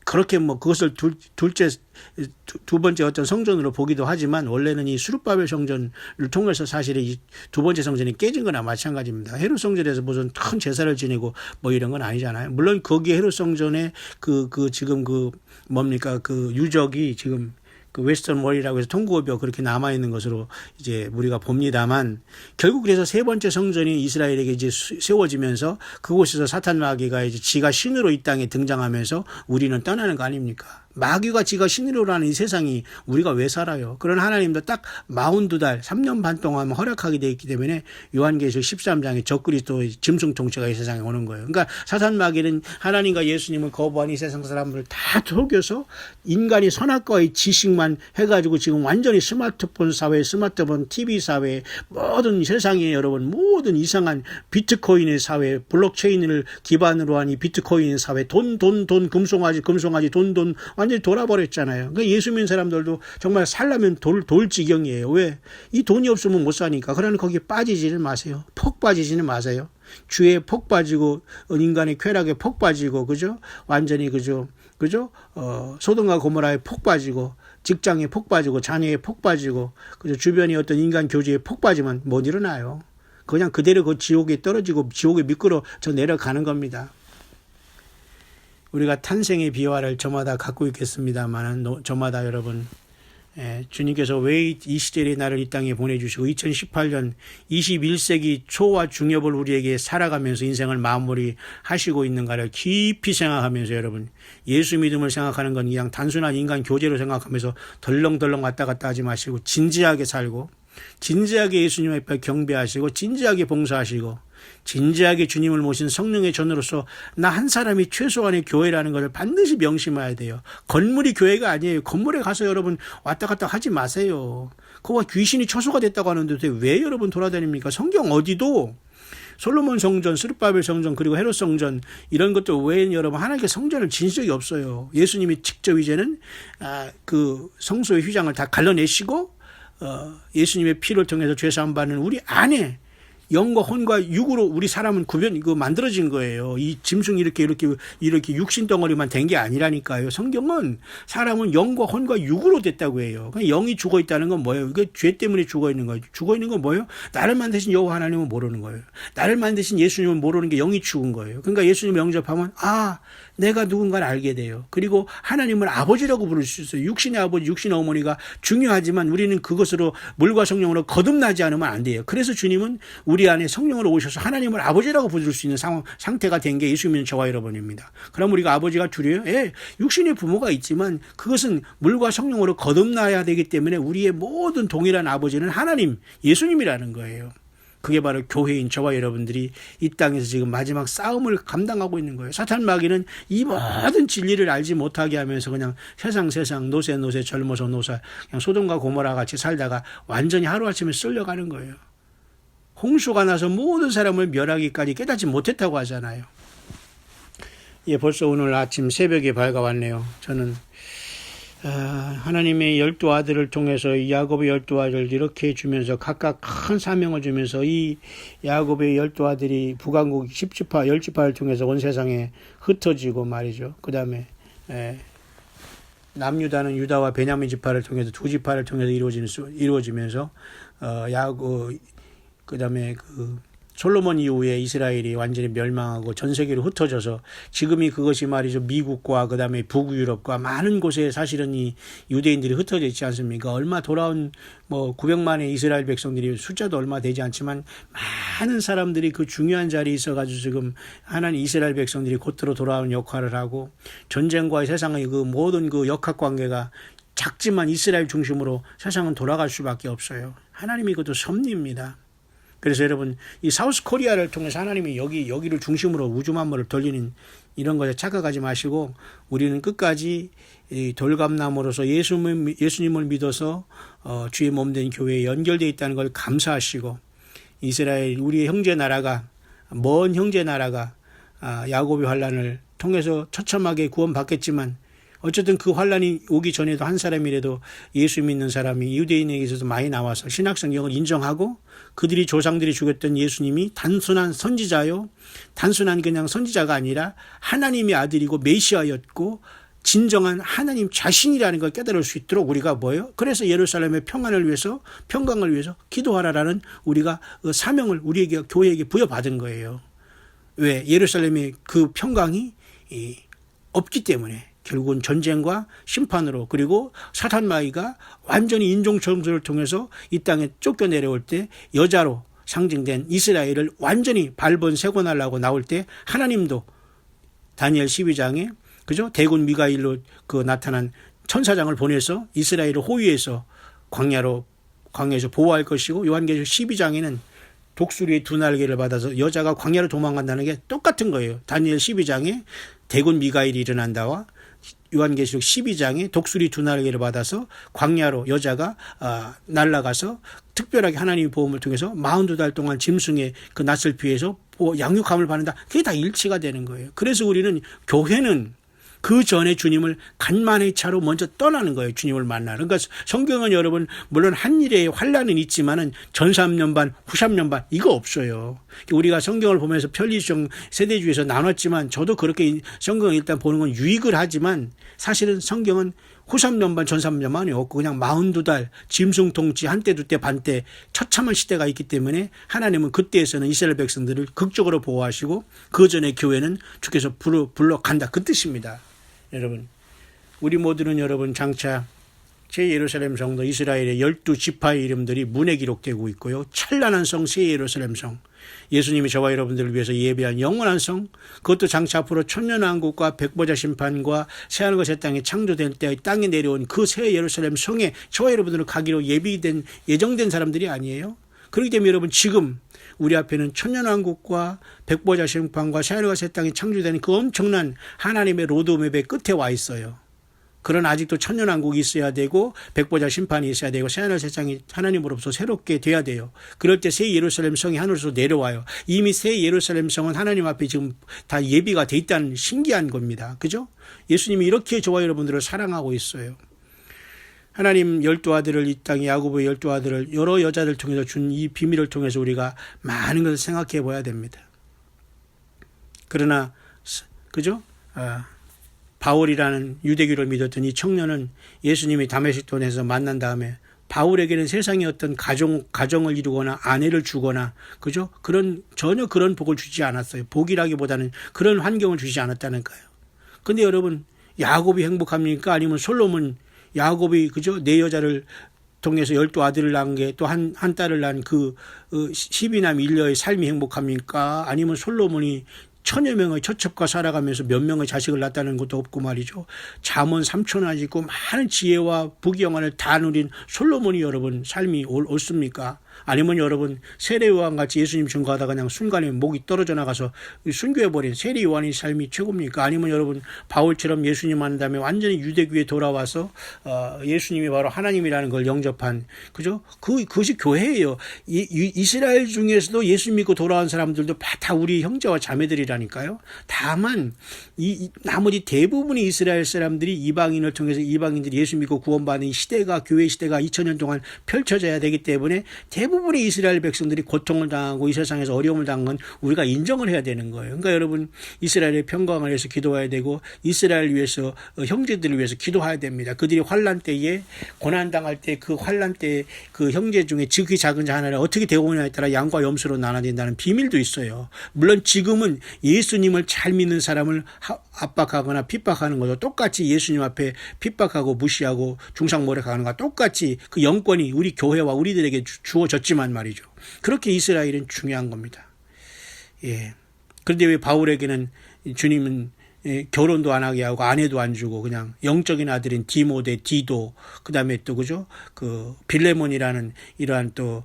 그렇게 뭐 그것을 두 번째 어떤 성전으로 보기도 하지만, 원래는 이 스룹바벨 성전을 통해서 사실 이 두 번째 성전이 깨진 거나 마찬가지입니다. 헤롯 성전에서 무슨 큰 제사를 지내고 뭐 이런 건 아니잖아요. 물론 거기에 헤롯 성전에 지금 뭡니까 유적이 지금 웨스턴 월이라고 해서 통곡벽 그렇게 남아있는 것으로 이제 우리가 봅니다만, 결국 그래서 세 번째 성전이 이스라엘에게 이제 세워지면서 그곳에서 사탄 마귀가 이제 지가 신으로 이 땅에 등장하면서 우리는 떠나는 거 아닙니까? 마귀가 지가 신으로라는 이 세상이 우리가 왜 살아요? 그런 하나님도 딱 42달 3년 반 동안 허락하게 되어 있기 때문에 요한계시록 13장에 적그리스도의 짐승 통치가 이 세상에 오는 거예요. 그러니까 사탄 마귀는 하나님과 예수님을 거부한 이 세상 사람들을 다 속여서 인간이 선악과의 지식만 해가지고 지금 완전히 스마트폰 사회, 스마트폰 TV 사회, 모든 세상에 여러분 모든 이상한 비트코인의 사회, 블록체인을 기반으로 한 이 비트코인의 사회, 돈, 금송아지, 돈 완전히 돌아버렸잖아요. 그러니까 예수 믿는 사람들도 정말 살려면 돌 지경이에요. 왜? 이 돈이 없으면 못 사니까. 그러나 거기에 빠지지는 마세요. 폭 빠지지는 마세요. 주에 폭 빠지고, 인간의 쾌락에 폭 빠지고, 그죠? 완전히, 그죠? 소돔과 고모라에 폭 빠지고, 직장에 폭 빠지고, 자녀에 폭 빠지고, 그죠? 주변의 어떤 인간 교제에 폭 빠지면 못 일어나요. 그냥 그대로 그 지옥에 떨어지고, 지옥에 미끄러 져 내려가는 겁니다. 우리가 탄생의 비화를 저마다 갖고 있겠습니다만, 저마다 여러분, 주님께서 왜 이 시절에 나를 이 땅에 보내주시고 2018년 21세기 초와 중엽을 우리에게 살아가면서 인생을 마무리하시고 있는가를 깊이 생각하면서, 여러분, 예수 믿음을 생각하는 건 그냥 단순한 인간 교제로 생각하면서 덜렁덜렁 왔다 갔다 하지 마시고 진지하게 살고, 진지하게 예수님 앞에 경배하시고 진지하게 봉사하시고 진지하게 주님을 모신 성령의 전으로서 나 한 사람이 최소한의 교회라는 것을 반드시 명심해야 돼요. 건물이 교회가 아니에요. 건물에 가서 여러분 왔다 갔다 하지 마세요. 그거 귀신이 처소가 됐다고 하는데 왜 여러분 돌아다닙니까? 성경 어디도 솔로몬 성전, 스룹바벨 성전, 그리고 헤롯 성전 이런 것들 외에는 여러분 하나님께 성전을 진 적이 없어요. 예수님이 직접 이제는 그 성소의 휘장을 다 갈라내시고 예수님의 피를 통해서 죄사함 받는 우리 안에 영과 혼과 육으로 우리 사람은 만들어진 거예요. 이 짐승이 이렇게 육신 덩어리만 된 게 아니라니까요. 성경은 사람은 영과 혼과 육으로 됐다고 해요. 영이 죽어 있다는 건 뭐예요? 이게 죄 때문에 죽어 있는 거예요. 죽어 있는 건 뭐예요? 나를 만드신 여호와 하나님은 모르는 거예요. 나를 만드신 예수님은 모르는 게 영이 죽은 거예요. 그러니까 예수님 영접하면 내가 누군가를 알게 돼요. 그리고 하나님을 아버지라고 부를 수 있어요. 육신의 아버지, 육신의 어머니가 중요하지만 우리는 그것으로 물과 성령으로 거듭나지 않으면 안 돼요. 그래서 주님은 우리 안에 성령으로 오셔서 하나님을 아버지라고 부를 수 있는 상태가 된 게 예수 믿는 저와 여러분입니다. 그럼 우리가 아버지가 둘이에요? 육신의 부모가 있지만 그것은 물과 성령으로 거듭나야 되기 때문에 우리의 모든 동일한 아버지는 하나님, 예수님이라는 거예요. 그게 바로 교회인 저와 여러분들이 이 땅에서 지금 마지막 싸움을 감당하고 있는 거예요. 사탄 마귀는 이 모든 진리를 알지 못하게 하면서 그냥 세상 노세 젊어서 노사 그냥 소돔과 고모라 같이 살다가 완전히 하루아침에 쓸려가는 거예요. 홍수가 나서 모든 사람을 멸하기까지 깨닫지 못했다고 하잖아요. 벌써 오늘 아침 새벽에 밝아왔네요. 저는 하나님의 12아들을 통해서 야곱의 12아들을 이렇게 주면서 각각 큰 사명을 주면서 이 야곱의 12아들이 북왕국 10지파를 통해서 온 세상에 흩어지고 말이죠. 그 다음에 남유다는 유다와 베냐민 지파를 통해서 두 지파를 통해서 이루어지면서 그 다음에 솔로몬 이후에 이스라엘이 완전히 멸망하고 전 세계로 흩어져서 지금이 그것이 말이죠. 미국과 그 다음에 북유럽과 많은 곳에 사실은 이 유대인들이 흩어져 있지 않습니까? 얼마 돌아온 900만의 이스라엘 백성들이 숫자도 얼마 되지 않지만 많은 사람들이 그 중요한 자리에 있어가지고 지금 하나님 이스라엘 백성들이 곧들어 돌아오는 역할을 하고 전쟁과의 세상의 그 모든 그 역학관계가 작지만 이스라엘 중심으로 세상은 돌아갈 수밖에 없어요. 하나님이 그것도 섭리입니다. 그래서 여러분 이 사우스 코리아를 통해서 하나님이 여기를 중심으로 우주 만물을 돌리는 이런 것에 착각하지 마시고 우리는 끝까지 돌감나무로서 예수님을 믿어서 주의 몸된 교회에 연결되어 있다는 걸 감사하시고 이스라엘 우리의 형제 나라가 먼 형제 나라가 야곱의 환난을 통해서 처참하게 구원받겠지만 어쨌든 그 환란이 오기 전에도 한 사람이라도 예수 믿는 사람이 유대인에게서도 많이 나와서 신학성경을 인정하고 그들이 조상들이 죽였던 예수님이 단순한 선지자요. 단순한 그냥 선지자가 아니라 하나님의 아들이고 메시아였고 진정한 하나님 자신이라는 걸 깨달을 수 있도록 우리가 뭐예요? 그래서 예루살렘의 평강을 위해서 기도하라라는 우리가 그 사명을 우리에게 교회에게 부여받은 거예요. 왜? 예루살렘의 그 평강이 없기 때문에. 결국은 전쟁과 심판으로 그리고 사탄 마귀가 완전히 인종청소를 통해서 이 땅에 쫓겨내려올 때 여자로 상징된 이스라엘을 완전히 발본세곤하려고 나올 때 하나님도 다니엘 12장에 그죠? 대군 미가일로 나타난 천사장을 보내서 이스라엘을 호위해서 광야에서 보호할 것이고 요한계시록 12장에는 독수리의 두 날개를 받아서 여자가 광야로 도망간다는 게 똑같은 거예요. 다니엘 12장에 대군 미가일이 일어난다와 요한계시록 12장에 독수리 두 날개를 받아서 광야로 여자가 날아가서 특별하게 하나님의 보험을 통해서 42달 동안 짐승의 그 낯을 피해서 양육함을 받는다. 그게 다 일치가 되는 거예요. 그래서 우리는 교회는 그 전에 주님을 간만의 차로 먼저 떠나는 거예요. 주님을 만나는. 그러니까 성경은 여러분 물론 한 일에 환란은 있지만은 전 3년 반, 후 3년 반 이거 없어요. 우리가 성경을 보면서 편리성 세대주의에서 나눴지만 저도 그렇게 성경을 일단 보는 건 유익을 하지만 사실은 성경은 후 3년 반, 전 3년 반이 없고 그냥 42달 짐승 통치 한때 두때 반때 처참한 시대가 있기 때문에 하나님은 그때에서는 이스라엘 백성들을 극적으로 보호하시고 그 전에 교회는 주께서 불러간다 그 뜻입니다. 여러분 우리 모두는 여러분 장차 제 예루살렘 성도 이스라엘의 12지파의 이름들이 문에 기록되고 있고요. 찬란한 성 새 예루살렘 성. 예수님이 저와 여러분들을 위해서 예배한 영원한 성, 그것도 장차 앞으로 천년왕국과 백보자 심판과 새하늘과 새 땅이 창조될 때 땅에 내려온 그 새 예루살렘 성에 저와 여러분들은 가기로 예정된 사람들이 아니에요. 그렇기 때문에 여러분 지금 우리 앞에는 천년왕국과 백보자 심판과 새하늘과 새 땅이 창조되는 그 엄청난 하나님의 로드맵의 끝에 와 있어요. 그러나 아직도 천년왕국이 있어야 되고 백보자 심판이 있어야 되고 새하늘 새 땅이 하나님으로부터 새롭게 돼야 돼요. 그럴 때 새 예루살렘 성이 하늘에서 내려와요. 이미 새 예루살렘 성은 하나님 앞에 지금 다 예비가 돼 있다는 신기한 겁니다. 그죠? 예수님이 이렇게 저와 여러분들을 사랑하고 있어요. 하나님 12아들을 이 땅에 야고보의 12아들을 여러 여자들 통해서 준 이 비밀을 통해서 우리가 많은 것을 생각해 봐야 됩니다. 그러나 그죠? 바울이라는 유대교를 믿었던 이 청년은 예수님이 다메섹돈에서 만난 다음에 바울에게는 세상의 어떤 가정을 이루거나 아내를 주거나 그죠? 전혀 그런 복을 주지 않았어요. 복이라기보다는 그런 환경을 주지 않았다는 거예요. 근데 여러분 야곱이 행복합니까? 아니면 솔로몬 야곱이 그죠? 네 여자를 통해서 12아들을 낳은 게 또 한 딸을 낳은 그 12남 1녀의 삶이 행복합니까? 아니면 솔로몬이 1000여 명의 처첩과 살아가면서 몇 명의 자식을 낳았다는 것도 없고 말이죠. 잠언 3초나 짓고 많은 지혜와 부귀영화를 다 누린 솔로몬이 여러분 삶이 옳습니까? 아니면 여러분 세례요한 같이 예수님 증거하다가 그냥 순간에 목이 떨어져 나가서 순교해버린 세례요한의 삶이 최고입니까? 아니면 여러분 바울처럼 예수님 만난 다음에 완전히 유대교에 돌아와서 예수님이 바로 하나님이라는 걸 영접한 그죠? 그것이 교회예요. 이스라엘 중에서도 예수 믿고 돌아온 사람들도 다 우리 형제와 자매들이라니까요. 다만 나머지 대부분의 이스라엘 사람들이 이방인을 통해서 이방인들이 예수 믿고 구원받는 이 시대가 교회 시대가 2000년 동안 펼쳐져야 되기 때문에 대부분의 이스라엘 백성들이 고통을 당하고 이 세상에서 어려움을 당한 건 우리가 인정을 해야 되는 거예요. 그러니까 여러분 이스라엘의 평강을 위해서 기도해야 되고 이스라엘 위해서 형제들을 위해서 기도해야 됩니다. 그들이 환난 때에 고난 당할 때 그 환난 때 그 형제 중에 지극히 작은 자 하나를 어떻게 대우하냐에 따라 양과 염소로 나눠진다는 비밀도 있어요. 물론 지금은 예수님을 잘 믿는 사람을 압박하거나 핍박하는 것도 똑같이 예수님 앞에 핍박하고 무시하고 중상모략하는 것과 똑같이 그 영권이 우리 교회와 우리들에게 주어졌지만 말이죠. 그렇게 이스라엘은 중요한 겁니다. 예. 그런데 왜 바울에게는 주님은 결혼도 안 하게 하고 아내도 안 주고 그냥 영적인 아들인 디모데, 디도, 그 다음에 또 그죠? 그 빌레몬이라는 이러한 또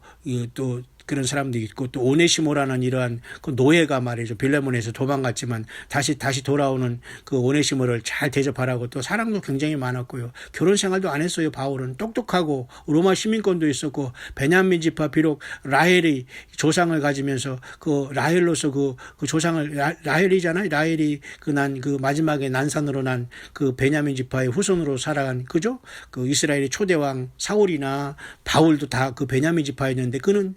그런 사람도 있고 또 오네시모라는 이러한 그 노예가 말이죠. 빌레몬에서 도망갔지만 다시 돌아오는 그 오네시모를 잘 대접하라고 또 사랑도 굉장히 많았고요. 결혼 생활도 안 했어요. 바울은 똑똑하고 로마 시민권도 있었고 베냐민 지파 비록 라헬이 조상을 가지면서 그 라헬로서 그 조상을 라헬이잖아요. 라헬이 그 마지막에 난산으로 난 그 베냐민 지파의 후손으로 살아간 그죠? 그 이스라엘의 초대왕 사울이나 바울도 다 그 베냐민 지파였는데 그는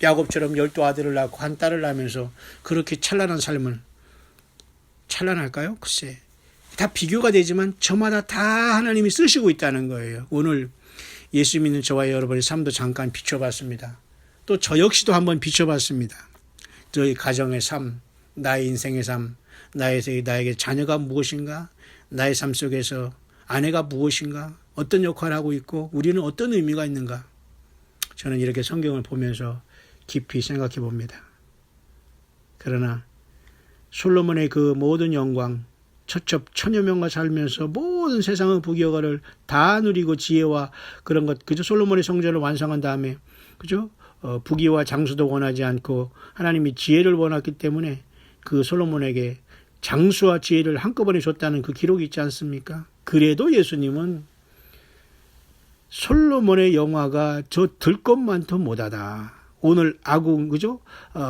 야곱처럼 12아들을 낳고 한 딸을 낳으면서 그렇게 찬란한 삶을 찬란할까요? 글쎄. 다 비교가 되지만 저마다 다 하나님이 쓰시고 있다는 거예요. 오늘 예수 믿는 저와 여러분의 삶도 잠깐 비춰봤습니다. 또 저 역시도 한번 비춰봤습니다. 저희 가정의 삶, 나의 인생의 삶, 나에게 자녀가 무엇인가? 나의 삶 속에서 아내가 무엇인가? 어떤 역할을 하고 있고 우리는 어떤 의미가 있는가? 저는 이렇게 성경을 보면서 깊이 생각해 봅니다. 그러나 솔로몬의 그 모든 영광, 처첩 1000여 명과 살면서 모든 세상의 부귀영화를 다 누리고 지혜와 그런 것, 그저 솔로몬의 성전을 완성한 다음에 그죠? 부귀와 장수도 원하지 않고 하나님이 지혜를 원했기 때문에 그 솔로몬에게 장수와 지혜를 한꺼번에 줬다는 그 기록이 있지 않습니까? 그래도 예수님은 솔로몬의 영화가 저 들것만도 못하다. 오늘 아궁, 그죠?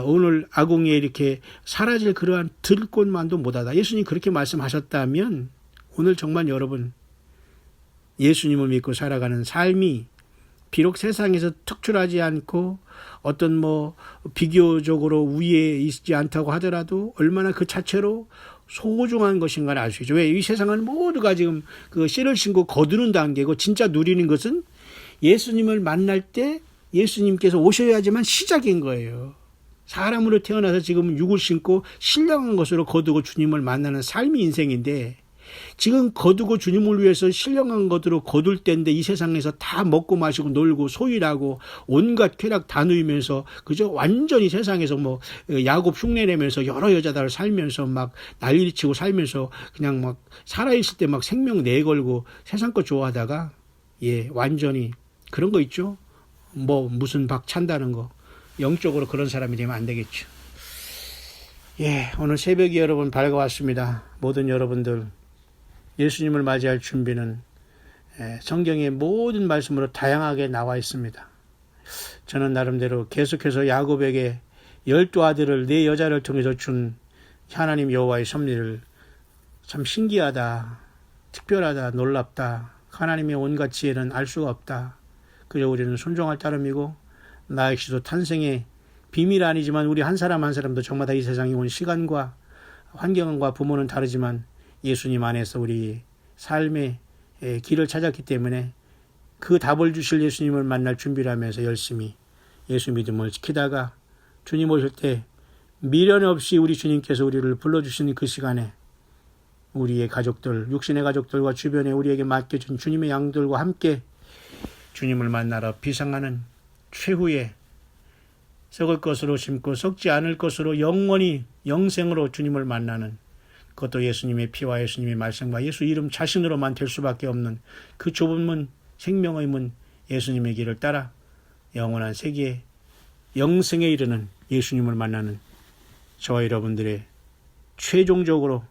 오늘 아궁에 이렇게 사라질 그러한 들것만도 못하다. 예수님 그렇게 말씀하셨다면 오늘 정말 여러분 예수님을 믿고 살아가는 삶이 비록 세상에서 특출하지 않고 어떤 비교적으로 위에 있지 않다고 하더라도 얼마나 그 자체로 소중한 것인가를 알 수 있죠. 왜? 이 세상은 모두가 지금 그 씨를 신고 거두는 단계고 진짜 누리는 것은 예수님을 만날 때 예수님께서 오셔야지만 시작인 거예요. 사람으로 태어나서 지금 육을 신고 신령한 것으로 거두고 주님을 만나는 삶이 인생인데 지금 거두고 주님을 위해서 신령한 것으로 거둘 때인데 이 세상에서 다 먹고 마시고 놀고 소일하고 온갖 쾌락 다 누리면서 그저 완전히 세상에서 뭐 야곱 흉내내면서 여러 여자들 살면서 막 난리치고 살면서 그냥 막 살아있을 때 막 생명 내걸고 세상 거 좋아하다가 완전히 그런 거 있죠. 뭐 무슨 박 찬다는 거 영적으로 그런 사람이 되면 안 되겠죠. 오늘 새벽이 여러분 밝아왔습니다. 모든 여러분들 예수님을 맞이할 준비는 성경의 모든 말씀으로 다양하게 나와 있습니다. 저는 나름대로 계속해서 야곱에게 12아들을 4여자를 통해서 준 하나님 여호와의 섭리를 참 신기하다, 특별하다, 놀랍다. 하나님의 온갖 지혜는 알 수가 없다. 그저 우리는 순종할 따름이고 나 역시도 탄생의 비밀 아니지만 우리 한 사람 한 사람도 정마다 이 세상에 온 시간과 환경과 부모는 다르지만 예수님 안에서 우리 삶의 길을 찾았기 때문에 그 답을 주실 예수님을 만날 준비를 하면서 열심히 예수 믿음을 지키다가 주님 오실 때 미련 없이 우리 주님께서 우리를 불러주시는 그 시간에 우리의 가족들, 육신의 가족들과 주변에 우리에게 맡겨준 주님의 양들과 함께 주님을 만나러 비상하는 최후의 썩을 것으로 심고 썩지 않을 것으로 영원히 영생으로 주님을 만나는 그것도 예수님의 피와 예수님의 말씀과 예수 이름 자신으로만 될 수밖에 없는 그 좁은 문, 생명의 문 예수님의 길을 따라 영원한 세계에 영생에 이르는 예수님을 만나는 저와 여러분들의 최종적으로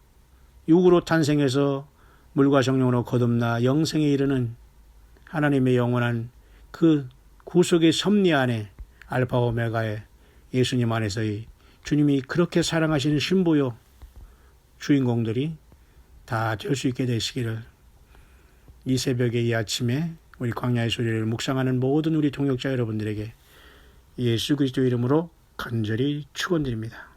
육으로 탄생해서 물과 성령으로 거듭나 영생에 이르는 하나님의 영원한 그 구속의 섭리 안에 알파 오메가의 예수님 안에서의 주님이 그렇게 사랑하시는 신부요 주인공들이 다 될 수 있게 되시기를 이 새벽에 이 아침에 우리 광야의 소리를 묵상하는 모든 우리 동역자 여러분들에게 예수 그리스도 이름으로 간절히 축원드립니다.